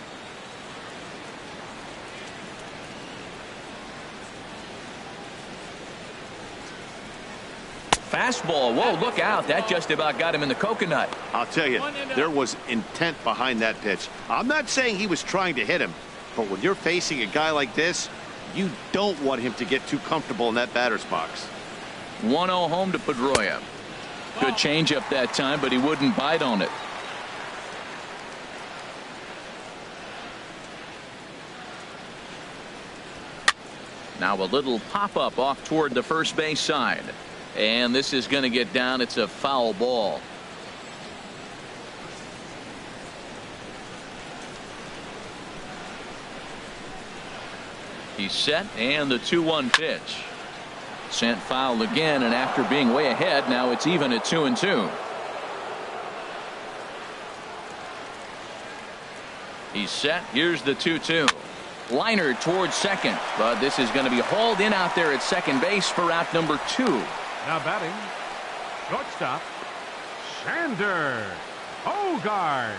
Fastball. Whoa, look out. That just about got him in the coconut. I'll tell you, there was intent behind that pitch. I'm not saying he was trying to hit him, but when you're facing a guy like this, you don't want him to get too comfortable in that batter's box. 1-0 home to Pedroia. Good changeup that time, but he wouldn't bite on it. Now a little pop-up off toward the first base side. And this is going to get down. It's a foul ball. He's set, and the 2-1 pitch. Sent foul again, and after being way ahead, now it's even at 2-2. He's set. Here's the 2-2. Liner towards second, but this is going to be hauled in out there at second base for out number 2. Now batting, shortstop Xander Bogaerts.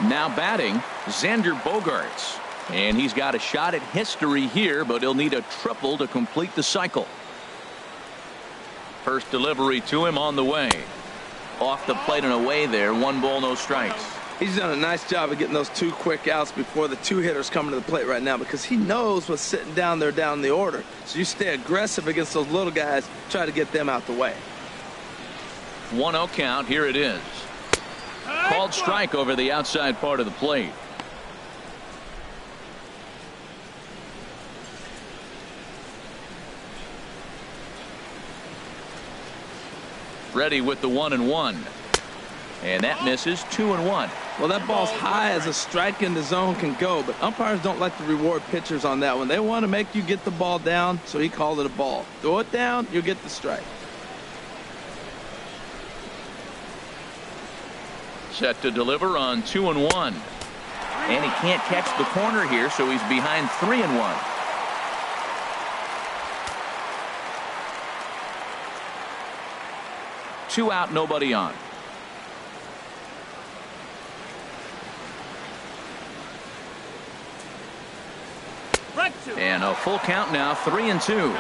Now batting, Xander Bogaerts. And he's got a shot at history here, but he'll need a triple to complete the cycle. First delivery to him on the way. Off the plate and away there. 1 ball, no strikes. He's done a nice job of getting those 2 quick outs before the 2 hitters coming to the plate right now, because he knows what's sitting down there down the order. So you stay aggressive against those little guys, try to get them out the way. 1-0 count. Here it is. Called strike over the outside part of the plate. Ready with the 1-1. And that misses. 2-1. Well, that ball's high as a strike in the zone can go, but umpires don't like to reward pitchers on that one. They want to make you get the ball down, so he called it a ball. Throw it down, you'll get the strike. Set to deliver on 2-1. And he can't catch the corner here, so he's behind 3-1. Two out, nobody on. And a full count now, 3-2.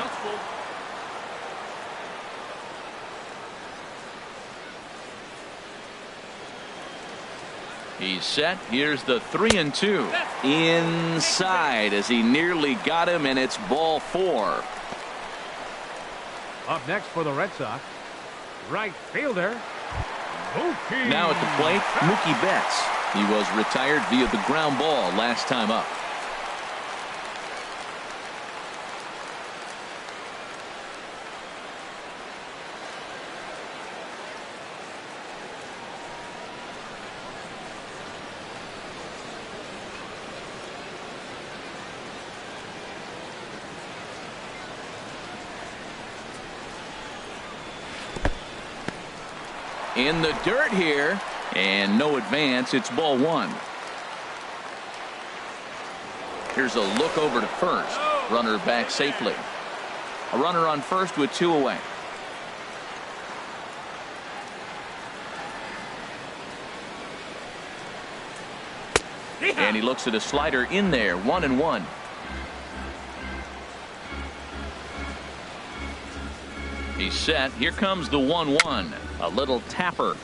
He's set. Here's the 3-2. Inside as he nearly got him, and it's ball 4. Up next for the Red Sox, right fielder, Mookie. Now at the plate, Mookie Betts. He was retired via the ground ball last time up. In the dirt here, and no advance. It's ball 1. Here's a look over to first. Runner back safely. A runner on first with 2 away. And he looks at a slider in there. 1-1. He's set. Here comes the 1-1. A little tapper.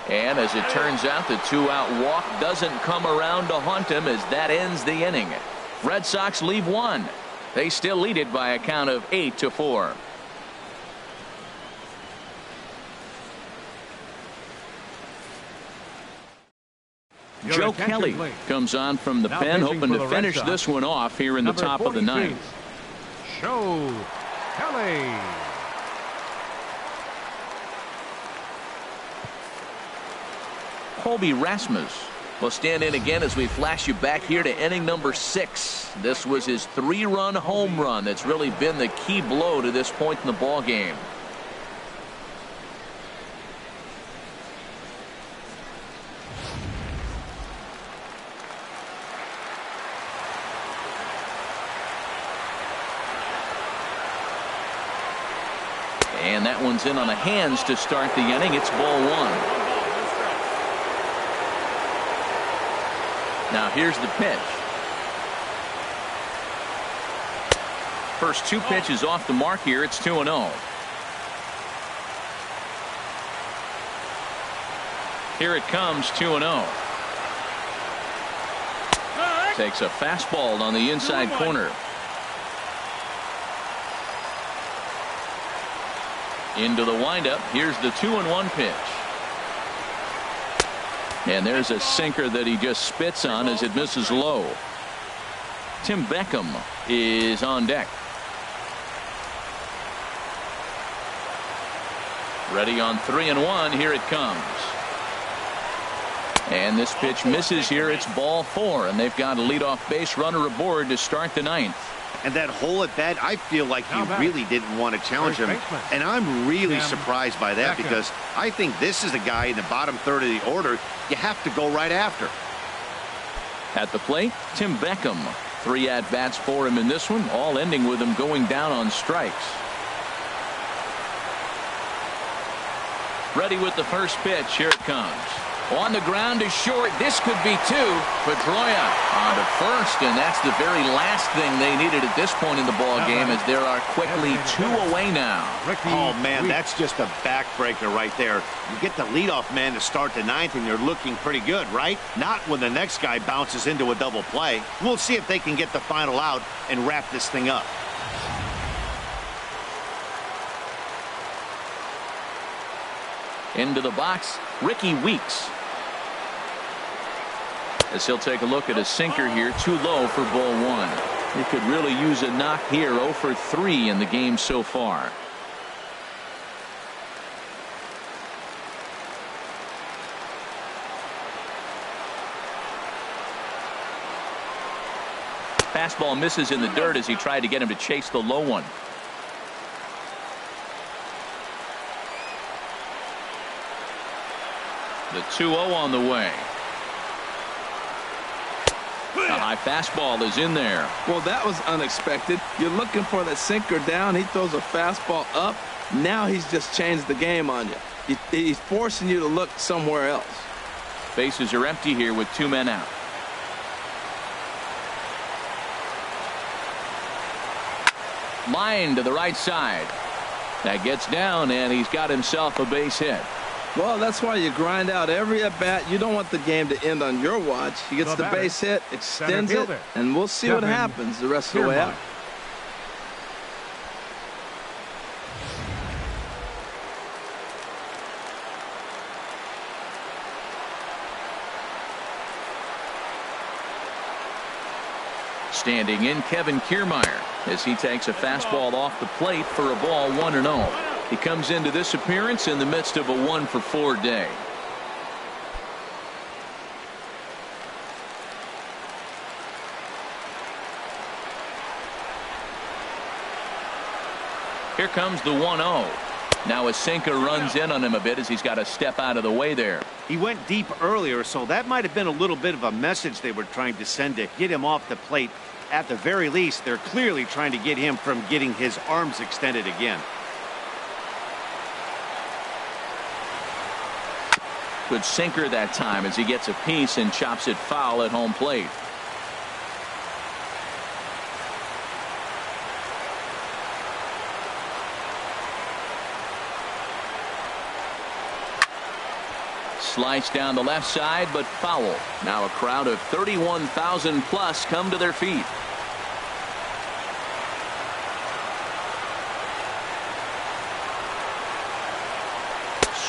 And as it turns out, the 2-out walk doesn't come around to haunt him as that ends the inning. Red Sox leave 1. They still lead it by a count of 8-4. Joe Kelly comes on from the pen, hoping to finish this one off here in the top of the 9th. Joe Kelly. Colby Rasmus will stand in again as we flash you back here to inning number 6. This was his 3-run home run that's really been the key blow to this point in the ball game. And that one's in on the hands to start the inning. It's ball 1. Now here's the pitch. First 2 pitches off the mark here. It's 2-0. Here it comes, 2-0. Takes a fastball on the inside corner. Into the windup. Here's the 2-1 pitch. And there's a sinker that he just spits on as it misses low. Tim Beckham is on deck. Ready on 3-1. Here it comes. And this pitch misses here. It's ball 4. And they've got a leadoff base runner aboard to start the 9th. And that hole at bat, I feel like he really didn't want to challenge him. And I'm really surprised by that, because I think this is a guy in the bottom third of the order you have to go right after. At the plate, Tim Beckham. 3 at-bats for him in this one, all ending with him going down on strikes. Ready with the first pitch. Here it comes. On the ground is short. This could be two. Pedroia on to first, and that's the very last thing they needed at this point in the ball game, as there are quickly 2 away now. Oh, man, that's just a backbreaker right there. You get the leadoff man to start the 9th, and you're looking pretty good, right? Not when the next guy bounces into a double play. We'll see if they can get the final out and wrap this thing up. Into the box, Ricky Weeks. As he'll take a look at a sinker here, too low for ball 1. He could really use a knock here. 0 for 3 in the game so far. Fastball misses in the dirt as he tried to get him to chase the low one. The 2-0 on the way. The high fastball is in there. Well, that was unexpected. You're looking for that sinker down. He throws a fastball up. Now he's just changed the game on you. He's forcing you to look somewhere else. Bases are empty here with 2 men out. Line to the right side. That gets down, and he's got himself a base hit. Well, that's why you grind out every at-bat. You don't want the game to end on your watch. He gets the base hit, extends it, and we'll see what happens the rest of the way out. Standing in, Kevin Kiermaier, as he takes a fastball off the plate for a ball 1-0. He comes into this appearance in the midst of a 1 for 4 day. Here comes the 1-0. Now a sinker runs in on him a bit as he's got to step out of the way there. He went deep earlier, so that might have been a little bit of a message they were trying to send to get him off the plate. At the very least, they're clearly trying to get him from getting his arms extended again. Good sinker that time as he gets a piece and chops it foul at home plate. Slice down the left side, but foul. Now a crowd of 31,000 plus come to their feet.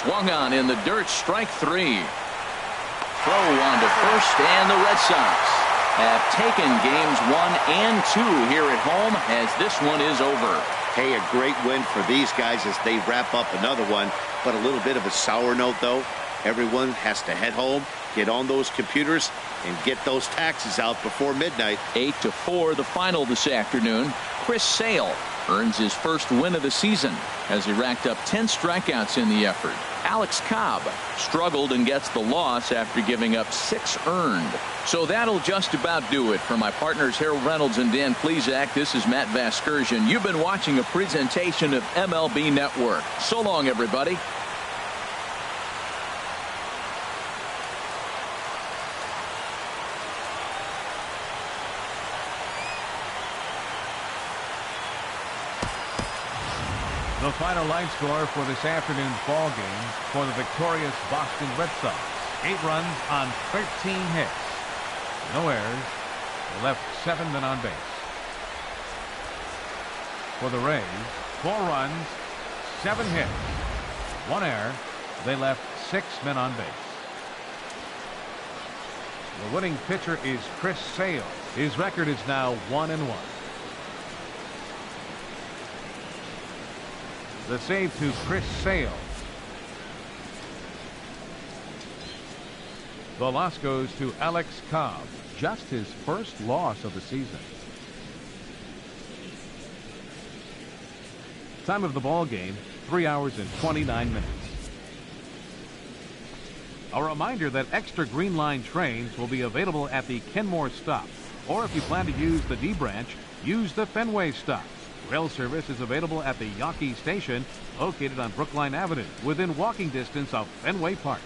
Swung on in the dirt, strike 3. Throw on to first, and the Red Sox have taken games 1 and 2 here at home, as this one is over. Hey, a great win for these guys as they wrap up another one, but a little bit of a sour note, though. Everyone has to head home, get on those computers, and get those taxes out before midnight. 8-4 the final this afternoon. Chris Sale earns his first win of the season as he racked up 10 strikeouts in the effort. Alex Cobb struggled and gets the loss after giving up 6 earned. So that'll just about do it. For my partners Harold Reynolds and Dan Plesac, this is Matt Vasgersian. You've been watching a presentation of MLB Network. So long, everybody. The final line score for this afternoon's ball game for the victorious Boston Red Sox. 8 runs on 13 hits. No errors. They left 7 men on base. For the Rays, 4 runs, 7 hits, 1 error. They left 6 men on base. The winning pitcher is Chris Sale. His record is now 1-1. The save to Chris Sale. The loss goes to Alex Cobb. Just his first loss of the season. Time of the ball game, 3 hours and 29 minutes. A reminder that extra Green Line trains will be available at the Kenmore stop. Or if you plan to use the D branch, use the Fenway stop. Rail service is available at the Yawkey Station, located on Brookline Avenue, within walking distance of Fenway Park.